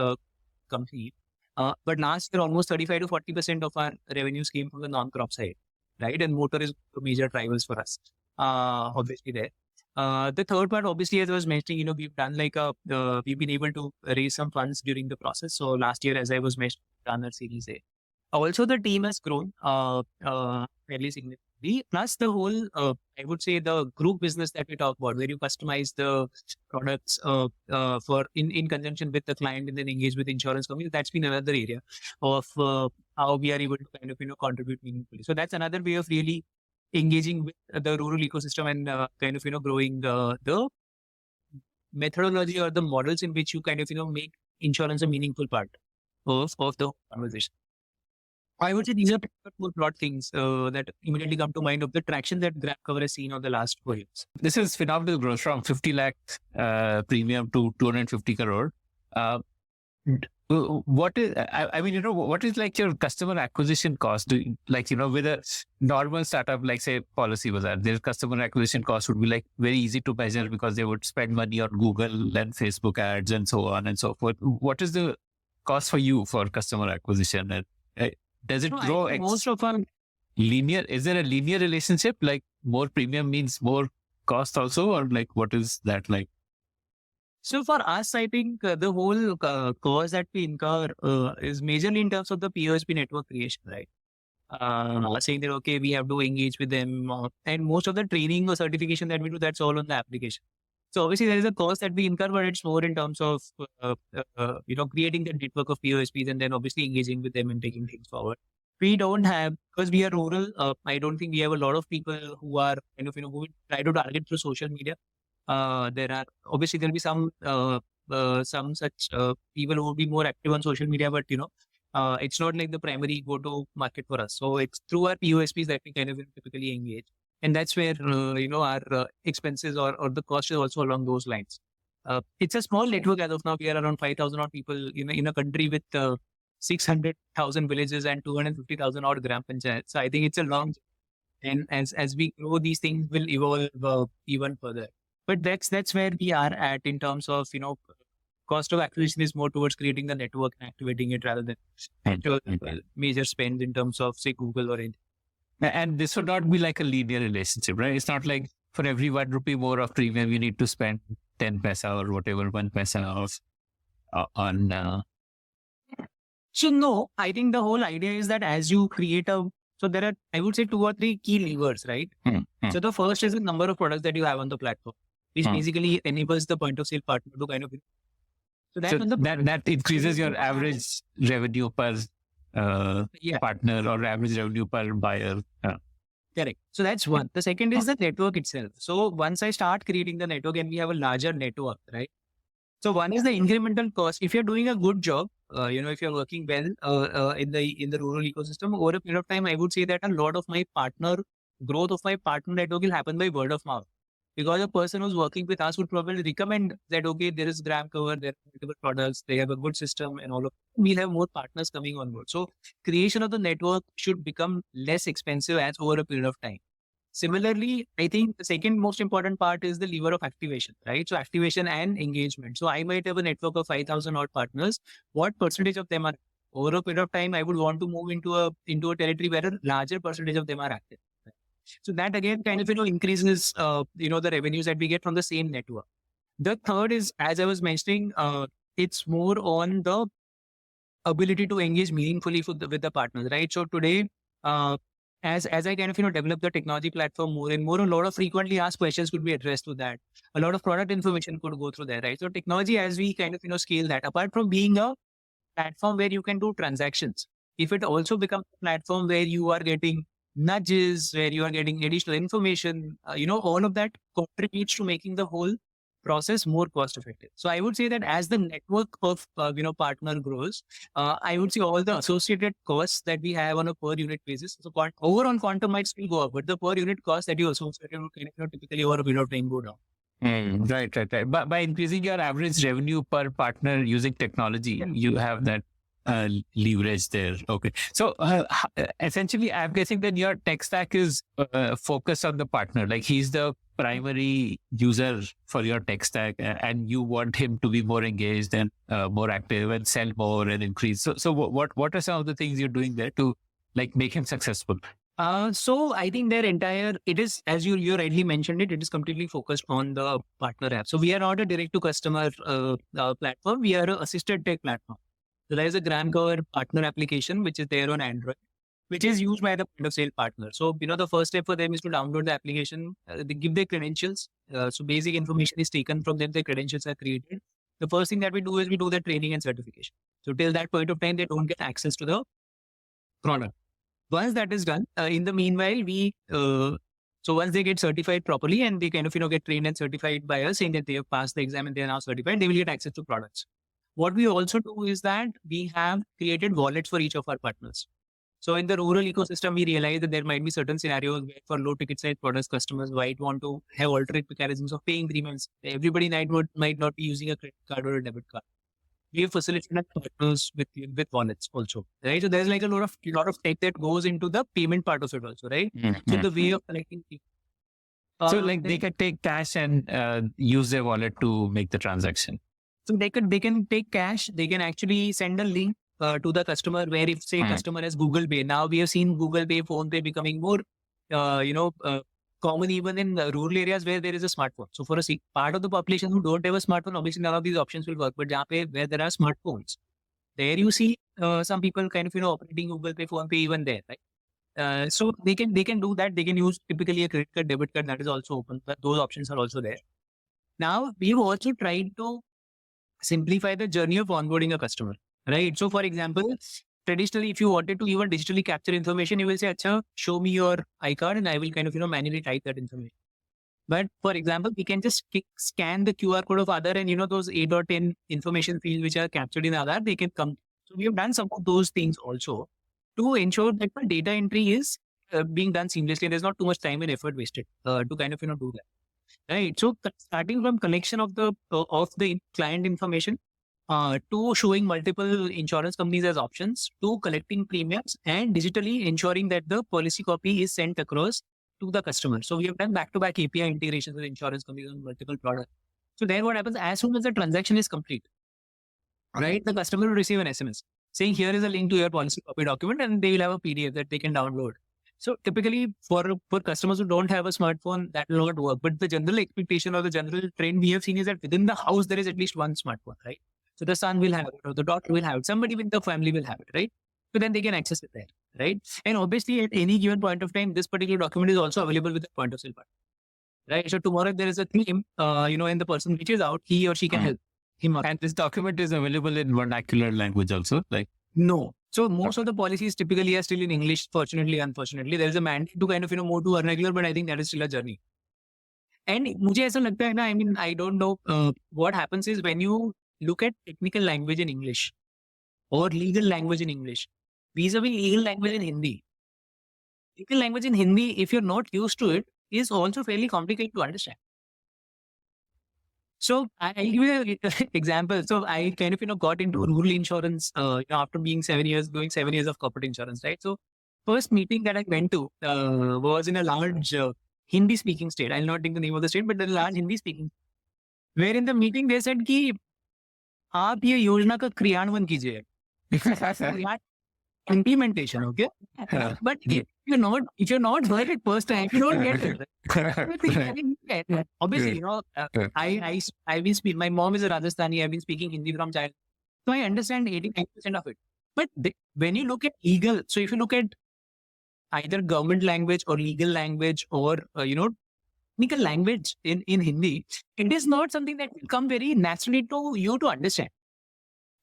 company. But last year, almost 35 to 40% of our revenues came from the non-crop side, right? And motor is the major drivers for us, obviously there. The third part, obviously, as I was mentioning, we've done we've been able to raise some funds during the process. So last year, as I was mentioning, done our Series A. Also, the team has grown fairly significantly. Plus the whole, I would say, the group business that we talk about, where you customize the products for in conjunction with the client and then engage with insurance companies. That's been another area of how we are able to kind of contribute meaningfully. So that's another way of really engaging with the rural ecosystem and kind of growing the methodology or the models in which you kind of make insurance a meaningful part of the conversation. I would say these are more broad things that immediately come to mind of the traction that GramCover has seen over the last 4 years. This is phenomenal growth from 50 lakh premium to 250 crore. What is, what is like your customer acquisition cost? With a normal startup, like say Policybazaar, their customer acquisition cost would be like very easy to measure because they would spend money on Google and Facebook ads and so on and so forth. What is the cost for you for customer acquisition? And does it grow most of our linear? Is there a linear relationship? Like more premium means more cost also, or like what is that like? So for us, I think the whole cost that we incur is majorly in terms of the POSP network creation, right? Saying that, okay, we have to engage with them. And most of the training or certification that we do, that's all on the application. So obviously there is a cost that we incur, but it's more in terms of, creating the network of POSPs and then obviously engaging with them and taking things forward. We don't have, because we are rural, I don't think we have a lot of people who are kind of, who will try to target through social media. There are, obviously there'll be some such people who will be more active on social media, but it's not like the primary go-to market for us. So it's through our POSPs that we kind of typically engage. And that's where, our expenses or the cost is also along those lines. It's a small network as of now. We are around 5,000 odd people in a country with 600,000 villages and 250,000 odd gram panchayats. So I think it's a long, and as we grow, these things will evolve even further. But that's where we are at in terms of, cost of acquisition is more towards creating the network and activating it rather than major spend in terms of, say, Google or anything. And this would not be like a linear relationship, right? It's not like for every 1 rupee more of premium, you need to spend 10 paisa or whatever, 1 paisa on. So no, I think the whole idea is that as you create so there are, I would say, 2 or 3 key levers, right? So the first is the number of products that you have on the platform, which basically enables the point of sale partner to kind of. So that increases your average revenue per partner or average revenue per buyer. Correct. So that's one. The second is the network itself. So once I start creating the network and we have a larger network, right? So one is the incremental cost. If you're doing a good job, if you're working well in the rural ecosystem, over a period of time, I would say that a lot of my growth of my partner network will happen by word of mouth. Because a person who's working with us would probably recommend that, okay, there is GramCover, there are multiple products, they have a good system and all of that. We'll have more partners coming on board. So creation of the network should become less expensive as over a period of time. Similarly, I think the second most important part is the lever of activation, right? So activation and engagement. So I might have a network of 5,000 odd partners. What percentage of them are over a period of time? I would want to move into a territory where a larger percentage of them are active. So that again kind of increases the revenues that we get from the same network. The third is, as I was mentioning, it's more on the ability to engage meaningfully with the partners, right? So today, as I kind of develop the technology platform more and more, a lot of frequently asked questions could be addressed to that. A lot of product information could go through there, right? So technology, as we kind of scale that, apart from being a platform where you can do transactions, if it also becomes a platform where you are getting nudges, where you are getting additional information, all of that contributes to making the whole process more cost effective. So I would say that as the network of partner grows, I would say all the associated costs that we have on a per unit basis, so overall quantum might still go up, but the per unit cost that you associate typically over a period of time go down. Right. But by increasing your average revenue per partner using technology, you have that leverage there. Okay. So essentially, I'm guessing that your tech stack is focused on the partner. Like he's the primary user for your tech stack, and you want him to be more engaged and more active and sell more and increase. So what are some of the things you're doing there to like make him successful? So I think it is, as you rightly mentioned it is completely focused on the partner app. So we are not a direct to customer platform. We are an assisted tech platform. So there is a GramCover partner application, which is there on Android, which is used by the point of sale partner. So, the first step for them is to download the application. They give their credentials. So basic information is taken from them. Their credentials are created. The first thing that we do is we do the training and certification. So till that point of time, they don't get access to the product. Once that is done, in the meanwhile, so once they get certified properly and they kind of, get trained and certified by us saying that they have passed the exam and they are now certified, they will get access to products. What we also do is that we have created wallets for each of our partners. So in the rural ecosystem, we realize that there might be certain scenarios where for low ticket size products, customers might want to have alternate mechanisms of paying premiums. Everybody might not be using a credit card or a debit card. We have facilitated partners with wallets also, right? So there's like a lot of tech that goes into the payment part of it also, right? Mm-hmm. So the way of collecting people. So like they can take cash and use their wallet to make the transaction. So they can take cash. They can actually send a link to the customer where if say customer has Google Pay. Now we have seen Google Pay, Phone Pay becoming more, common even in rural areas where there is a smartphone. So for a part of the population who don't have a smartphone, obviously none of these options will work. But where there are smartphones, there you see some people kind of operating Google Pay, Phone Pay even there, right? So they can do that. They can use typically a credit card, debit card, that is also open. But those options are also there. Now we've also tried to simplify the journey of onboarding a customer, right? So for example, traditionally, if you wanted to even digitally capture information, you will say, "Acha, show me your iCard," and I will kind of manually type that information. But for example, we can just scan the QR code of Aadhaar, and those 8 or 10 information fields which are captured in Aadhaar, they can come. So we have done some of those things also to ensure that the data entry is being done seamlessly. There's not too much time and effort wasted to kind of do that. Right. So starting from collection of the client information, to showing multiple insurance companies as options, to collecting premiums, and digitally ensuring that the policy copy is sent across to the customer. So we have done back-to-back API integrations with insurance companies on multiple products. So then what happens, as soon as the transaction is complete, right, the customer will receive an SMS saying, "Here is a link to your policy copy document," and they will have a PDF that they can download. So typically for customers who don't have a smartphone, that will not work. But the general expectation or the general trend we have seen is that within the house, there is at least one smartphone, right? So the son will have it, or the daughter will have it. Somebody with the family will have it, right? So then they can access it there, right? And obviously at any given point of time, this particular document is also available with the point of sale partner, right? So tomorrow if there is a claim, and the person reaches out, he or she can help him. And this document is available in vernacular language also, like? No. So most of the policies typically are still in English, fortunately, unfortunately. There is a mandate to kind of, move to vernacular, but I think that is still a journey. And मुझे ऐसा लगता है ना, I mean, I don't know, what happens is when you look at technical language in English or legal language in English, vis-a-vis legal language in Hindi. Legal language in Hindi, if you're not used to it, is also fairly complicated to understand. So I'll give you an example. So I kind of, got into rural insurance, after being 7 years, doing 7 years of corporate insurance, right? So first meeting that I went to was in a large Hindi speaking state. I'll not take the name of the state, but a large Hindi speaking. Where in the meeting they said कि आप ये योजना का क्रियान्वयन कीजिए. Implementation, okay? But if you're not heard it first time, you don't get it. Obviously, I've been speaking. My mom is a Rajasthani. I've been speaking Hindi from child, so I understand 89% of it. But when you look at legal, so if you look at either government language or legal language or technical language in Hindi, it is not something that will come very naturally to you to understand.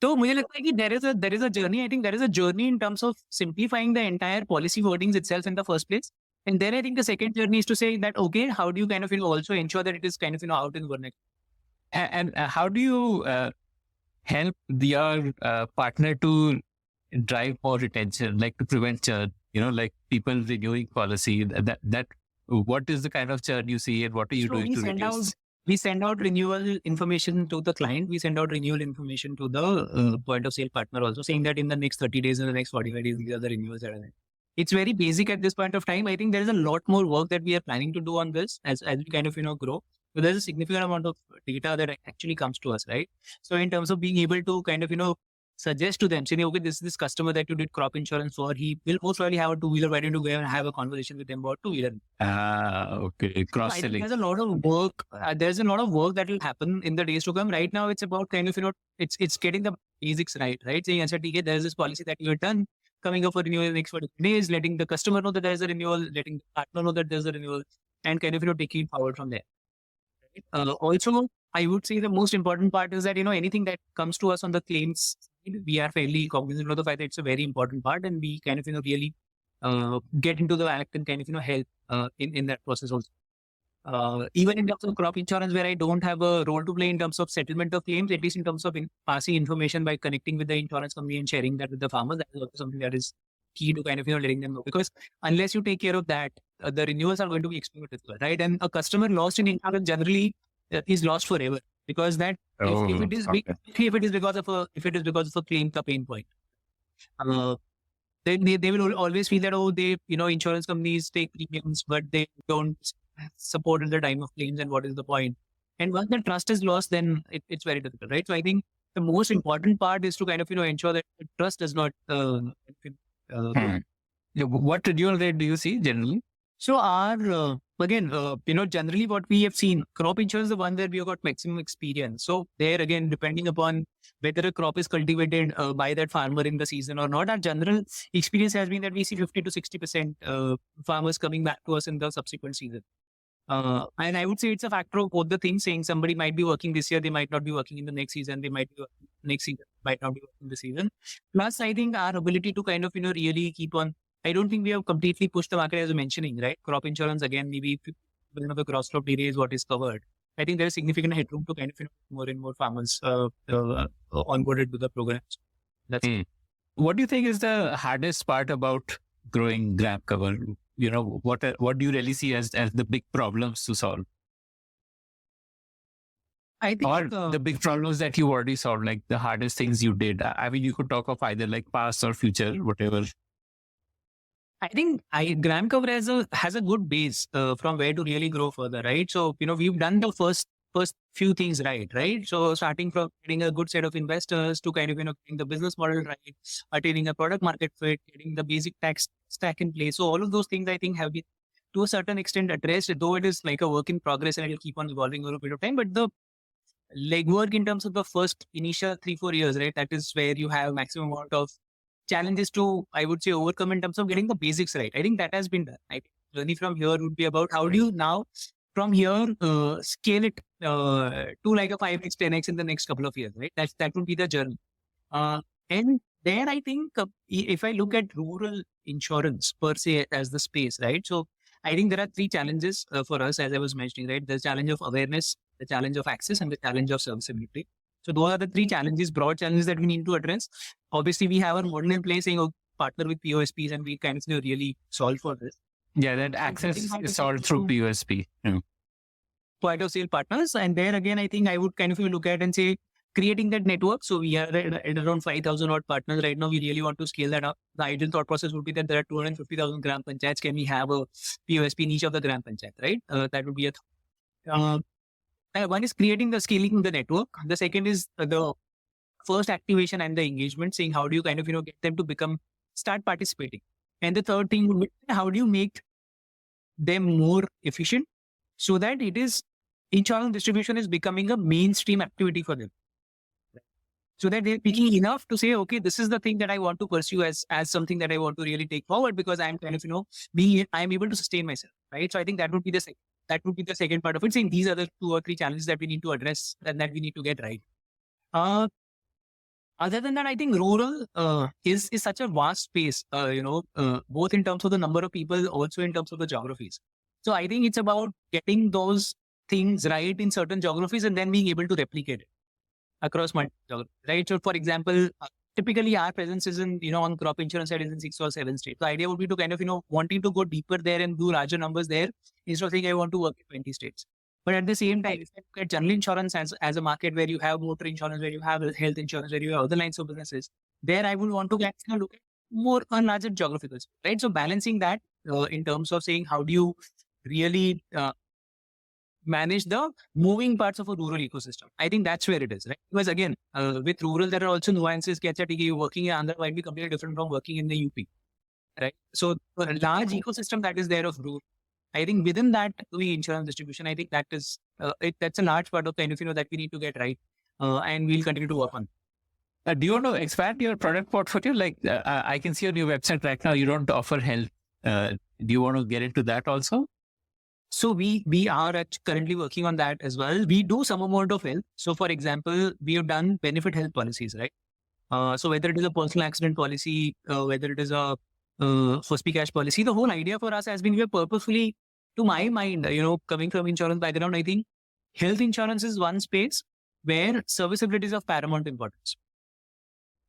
So मुझे लगता है कि there is a journey. I think there is a journey in terms of simplifying the entire policy wordings itself in the first place. And then I think the second journey is to say that, okay, how do you kind of also ensure that it is kind of out in vernacular? And how do you help your partner to drive more retention, like to prevent churn? Like people renewing policy. That what is the kind of churn you see, and what are you doing to reduce? We send out renewal information to the client. We send out renewal information to the point of sale partner also, saying that in the next 30 days, in the next 45 days, these are the renewals that are there. It's very basic at this point of time. I think there is a lot more work that we are planning to do on this as we kind of, grow. So there's a significant amount of data that actually comes to us, right? So in terms of being able to kind of, suggest to them, saying, okay, this customer that you did crop insurance for, he will most probably have a two-wheeler. Why don't you go and have a conversation with them about two-wheeler? Okay. Cross-selling. There's a lot of work. There's a lot of work that will happen in the days to come. Right now, it's about kind of, it's getting the basics right? Saying, there's this policy that you have done coming up for renewal in the next 40 days, letting the customer know that there's a renewal, letting the partner know that there's a renewal, and kind of, taking it forward from there. Also, I would say the most important part is that, anything that comes to us on the claims, we are fairly cognizant of the fact that it's a very important part, and we kind of, really get into the act and kind of, help in that process also. Even in terms of crop insurance, where I don't have a role to play in terms of settlement of claims, at least in terms of passing information by connecting with the insurance company and sharing that with the farmers, that is also something that is key to kind of, letting them know. Because unless you take care of that, the renewals are going to be extremely difficult, right? And a customer lost in insurance generally is lost forever, because that if it is because of a claim pain point, then they will always feel that insurance companies take premiums, but they don't support at the time of claims, and what is the point? And once the trust is lost, then it's very difficult, right? So I think the most important part is to kind of ensure that the trust does not. What renewal rate do you see generally? So our again, generally what we have seen, crop insurance is the one where we have got maximum experience. So there again, depending upon whether a crop is cultivated by that farmer in the season or not, our general experience has been that we see 50 to 60% farmers coming back to us in the subsequent season. And I would say it's a factor of both the things, saying somebody might be working this year, they might not be working in the next season, they might be working next season, might not be working this season. Plus, I think our ability to kind of, really keep on, I don't think we have completely pushed the market as you're mentioning, right? Crop insurance, again, maybe of the cross crop area is what is covered. I think there is significant headroom to kind of, more and more farmers onboarded to the programs. That's What do you think is the hardest part about growing GramCover? What do you really see as the big problems to solve? I think Or the big problems that you already solved, like the hardest things you did. I mean, you could talk of either like past or future, whatever. I think GramCover has a good base from where to really grow further, right? So, we've done the first few things right? So starting from getting a good set of investors to kind of, getting the business model right, attaining a product market fit, getting the basic tax stack in place. So all of those things I think have been to a certain extent addressed, though it is like a work in progress and it will keep on evolving over a period of time. But the legwork in terms of the first initial 3-4 years, right? That is where you have maximum amount of challenges to, I would say, overcome in terms of getting the basics right. I think that has been done. I think journey from here would be about how do you now from here scale it to like a 5x, 10x in the next couple of years, right? That would be the journey. And there, I think if I look at rural insurance per se as the space, right? So I think there are 3 challenges for us, as I was mentioning, right? The challenge of awareness, the challenge of access, and the challenge of serviceability. So those are the 3 challenges, broad challenges that we need to address. Obviously, we have our model in place saying, partner with POSPs, and we kind of really solve for this. Yeah, that access is solved through POSP. Point of sale partners. And there again, I think I would kind of look at and say, creating that network. So we are at around 5,000 odd partners right now. We really want to scale that up. The ideal thought process would be that there are 250,000 gram panchayats. Can we have a POSP in each of the gram panchayat, right? That would be one is creating the scaling the network. The second is the first activation and the engagement, saying how do you kind of, get them to start participating. And the third thing would be how do you make them more efficient so that insurance distribution is becoming a mainstream activity for them. So that they're picking enough to say, okay, this is the thing that I want to pursue as something that I want to really take forward because I'm kind of, I'm able to sustain myself, right? So I think that would be the second part of it, saying these are the 2 or 3 challenges that we need to address and that we need to get right. Other than that, I think rural is such a vast space, both in terms of the number of people, also in terms of the geographies. So I think it's about getting those things right in certain geographies and then being able to replicate it across multiple geographies, right? So for example, typically our presence is in, on crop insurance side is in 6 or 7 states. The idea would be to kind of, wanting to go deeper there and do larger numbers there instead of saying I want to work in 20 states. But at the same time, if you look at general insurance as a market where you have motor insurance, where you have health insurance, where you have other lines of businesses, there I would want to look at more on larger geographical, right? So balancing that in terms of saying how do you really manage the moving parts of a rural ecosystem. I think that's where it is, right? Because again, with rural, there are also nuances. You're working in Andhra might be completely different from working in the UP, right? So a large ecosystem that is there of rural. I think within that, the insurance distribution, I think that is, that's a large part of kind of, that we need to get right. And we'll continue to work on. Do you want to expand your product portfolio? Like I can see on your website right now, you don't offer health. Do you want to get into that also? So we are currently working on that as well. We do some amount of health. So for example, we have done benefit health policies, right? So whether it is a personal accident policy, whether it is a first cash policy, the whole idea for us has been we are purposefully, to my mind, coming from insurance background, I think health insurance is one space where serviceability is of paramount importance.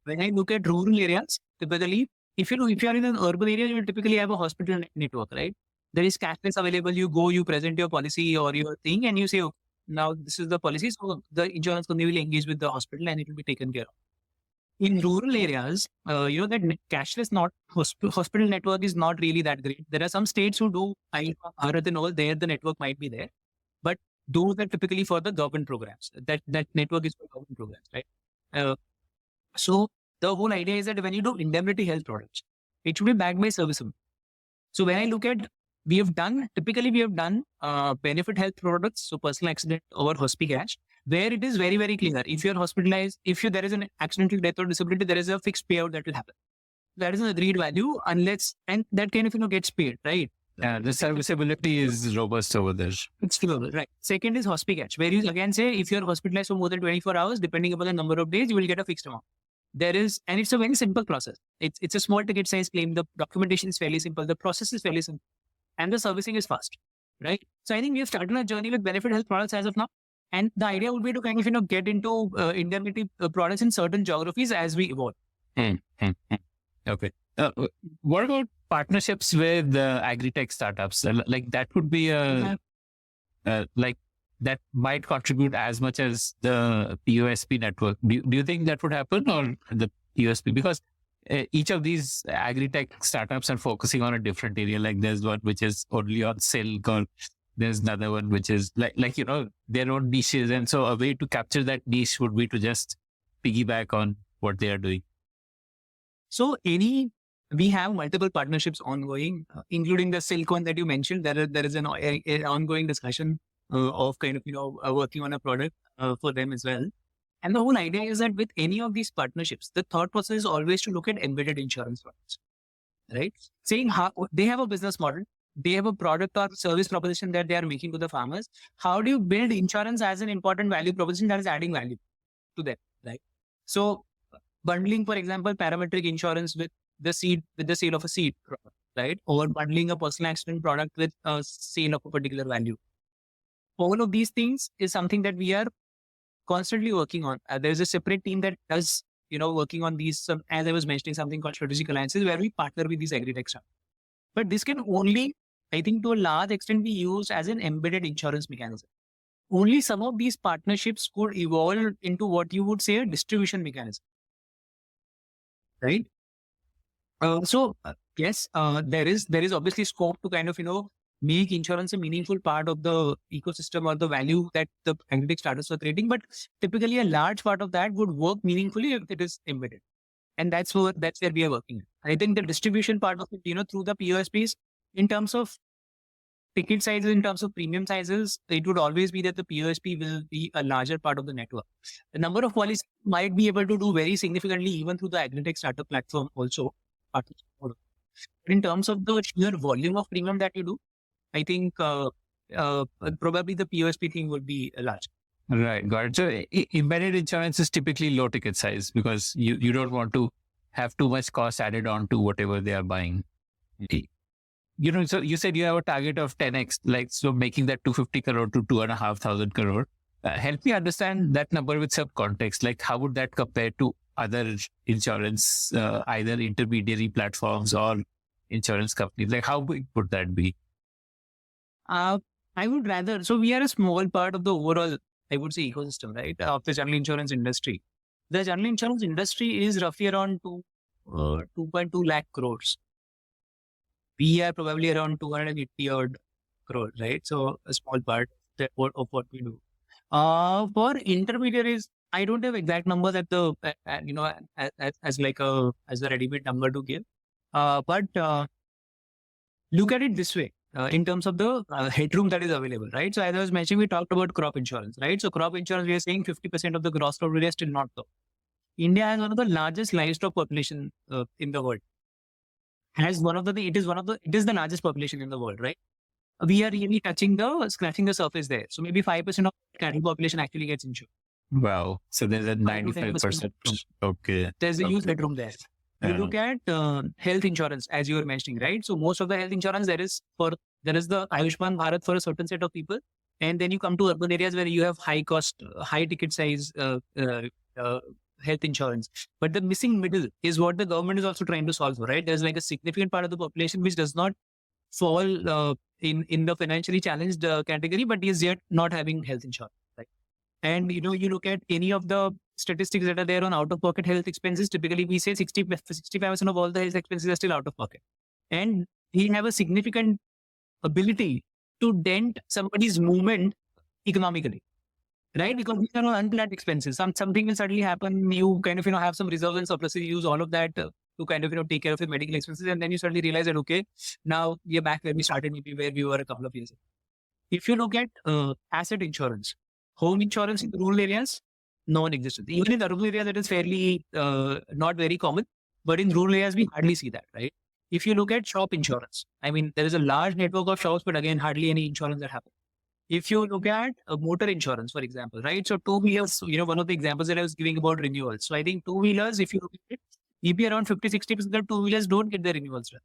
When I look at rural areas, typically, if you are in an urban area, you will typically have a hospital network, right? There is cashless available. You go, you present your policy or your thing, and you say, okay, now this is the policy. So the insurance company will engage with the hospital and it will be taken care of. In rural areas, that cashless hospital network is not really that great. There are some states who do Bharat and all, there the network might be there. But those are typically for the government programs. That network is for government programs, right? So the whole idea is that when you do indemnity health products, it should be backed by serviceable. So when I look at typically we have done benefit health products, so personal accident over hospicash, where it is very, very clear. If you're hospitalized, there is an accidental death or disability, there is a fixed payout that will happen. That is an agreed value and that kind of, gets paid, right? Yeah, the serviceability is robust over there. It's doable, right? Second is hospicash, where you again say if you're hospitalized for more than 24 hours, depending upon the number of days, you will get a fixed amount. And it's a very simple process. It's a small ticket size claim. The documentation is fairly simple. The process is fairly simple. And the servicing is fast, right? So I think we have started our journey with benefit health products as of now. And the idea would be to kind of, get into indemnity products in certain geographies as we evolve. Okay. What about partnerships with agri-tech startups? Like that would be like that might contribute as much as the POSP network. Do you think that would happen, or the POSP? Because each of these agri-tech startups are focusing on a different area. Like there's one which is only on silk, or there's another one which is like their own niches. And so a way to capture that niche would be to just piggyback on what they are doing. So we have multiple partnerships ongoing, including the silk one that you mentioned. There is an ongoing discussion of kind of, working on a product for them as well. And the whole idea is that with any of these partnerships, the thought process is always to look at embedded insurance products, right? Saying how they have a business model, they have a product or service proposition that they are making to the farmers. How do you build insurance as an important value proposition that is adding value to them, right? So bundling, for example, parametric insurance with the sale of a seed product, right? Or bundling a personal accident product with a sale of a particular value. All of these things is something that we are constantly working on. There's a separate team that does, working on these, as I was mentioning, something called strategic alliances, where we partner with these agri-tech startups. But this can only, I think, to a large extent be used as an embedded insurance mechanism. Only some of these partnerships could evolve into what you would say a distribution mechanism, right? Yes, there is obviously scope to kind of, make insurance a meaningful part of the ecosystem or the value that the agri-tech startups are creating. But typically a large part of that would work meaningfully if it is embedded. And that's where we are working. I think the distribution part of it, through the POSPs, in terms of ticket sizes, in terms of premium sizes, it would always be that the POSP will be a larger part of the network. The number of policies might be able to do very significantly even through the agri-tech startup platform also. But in terms of the sheer volume of premium that you do, I think probably the POSP thing would be large. Right, got it. So embedded insurance is typically low ticket size because you don't want to have too much cost added on to whatever they are buying. So you said you have a target of 10x, like so making that 250 crore to 2,500 crore. Help me understand that number with some context. Like how would that compare to other insurance, either intermediary platforms or insurance companies? Like how big would that be? I would rather, so we are a small part of the overall, I would say, ecosystem, right, of the general insurance industry. The general insurance industry is roughly around 2.2 lakh crores. We are probably around 280 odd crores, right? So a small part of what we do. For intermediaries, I don't have exact numbers at the, as a ready-made number to give. But look at it this way. In terms of the headroom that is available, right? So as I was mentioning, we talked about crop insurance, right? So crop insurance, we are saying 50% of the gross crop area is still not covered. India has one of the largest livestock population in the world. It is the largest population in the world, right? We are really scratching the surface there. So maybe 5% of cattle population actually gets insured. Wow. So there's a 95%. Okay. There's a huge headroom there. You look at health insurance, as you were mentioning, right? So most of the health insurance there is the Ayushman Bharat for a certain set of people. And then you come to urban areas where you have high cost, high ticket size health insurance. But the missing middle is what the government is also trying to solve for, right? There's like a significant part of the population which does not fall in the financially challenged category, but is yet not having health insurance, right? And, you look at any of the statistics that are there on out-of-pocket health expenses, typically we say 65% of all the health expenses are still out-of-pocket. And we have a significant ability to dent somebody's movement economically, right? Because these are all unplanned expenses. Something will suddenly happen. You kind of, have some reserves and surpluses, use all of that to kind of, take care of your medical expenses. And then you suddenly realize that, okay, now we're back where we started, maybe where we were a couple of years ago. If you look at asset insurance, home insurance in rural areas, non-existent. Even in the urban areas, that is fairly not very common. But in rural areas, we hardly see that, right? If you look at shop insurance, I mean, there is a large network of shops, but again, hardly any insurance that happens. If you look at motor insurance, for example, right? So two-wheelers, one of the examples that I was giving about renewals. So I think two-wheelers, if you look at it, maybe around 50-60% of two-wheelers don't get their renewals done.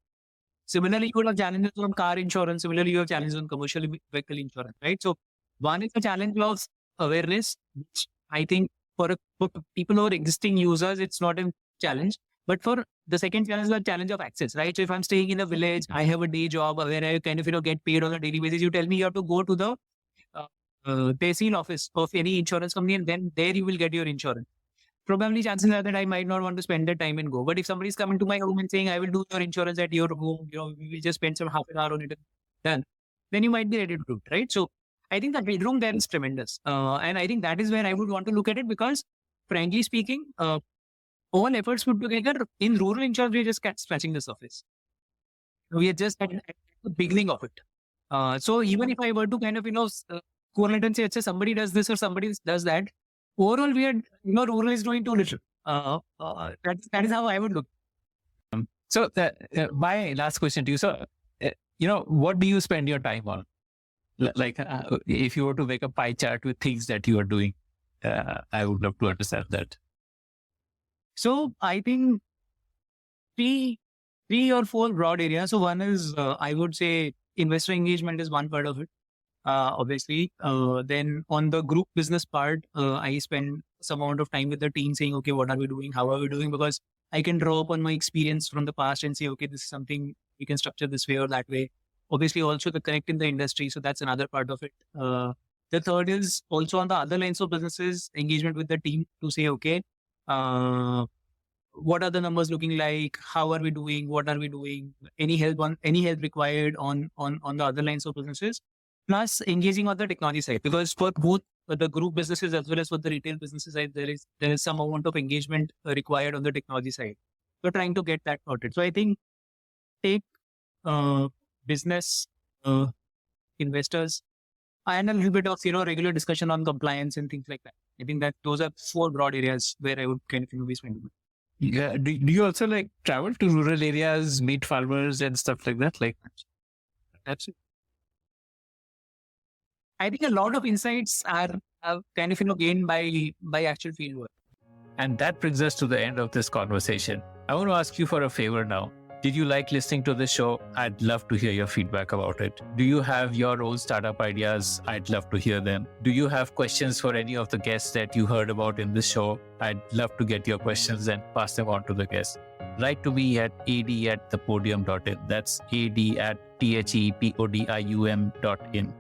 Similarly, you would have challenges on car insurance. Similarly, you have challenges on commercial vehicle insurance, right? So one is the challenge of awareness, which I think for people who are existing users, it's not a challenge. But for the second challenge is the challenge of access, right? So if I'm staying in a village, I have a day job where I kind of, get paid on a daily basis. You tell me you have to go to the Tehsil office of any insurance company, and then there you will get your insurance. Probably chances are that I might not want to spend the time and go. But if somebody is coming to my home and saying, I will do your insurance at your home, we will just spend some half an hour on it, done, then you might be ready to do it, right? So I think the headroom there is tremendous. And I think that is where I would want to look at it, because frankly speaking, all efforts put together in rural insurance, we are just scratching the surface. We are just at the beginning of it. So even if I were to kind of, correlate and say, somebody does this or somebody does that, overall, we are, rural is doing too little. That is how I would look. So my last question to you. So, what do you spend your time on? Like, if you were to make a pie chart with things that you are doing, I would love to understand that. So I think three or four broad areas. So one is, I would say, investor engagement is one part of it. Obviously, then on the group business part, I spend some amount of time with the team saying, okay, what are we doing? How are we doing? Because I can draw upon my experience from the past and say, okay, this is something we can structure this way or that way. Obviously, also the connect in the industry. So that's another part of it. The third is also on the other lines of businesses, engagement with the team to say, okay, what are the numbers looking like? How are we doing? What are we doing? Any help required on the other lines of businesses? Plus engaging on the technology side, because for both the group businesses as well as for the retail businesses side, there is some amount of engagement required on the technology side. So trying to get that sorted. So I think take business, investors, and a little bit of regular discussion on compliance and things like that. I think that those are four broad areas where I would kind of be spending. Yeah. Do you also like travel to rural areas, meet farmers and stuff like that? Like, absolutely. I think a lot of insights are kind of gained by actual field work. And that brings us to the end of this conversation. I want to ask you for a favor now. Did you like listening to this show? I'd love to hear your feedback about it. Do you have your own startup ideas? I'd love to hear them. Do you have questions for any of the guests that you heard about in this show? I'd love to get your questions and pass them on to the guests. Write to me at ad@thepodium.in. That's ad@thepodium.in.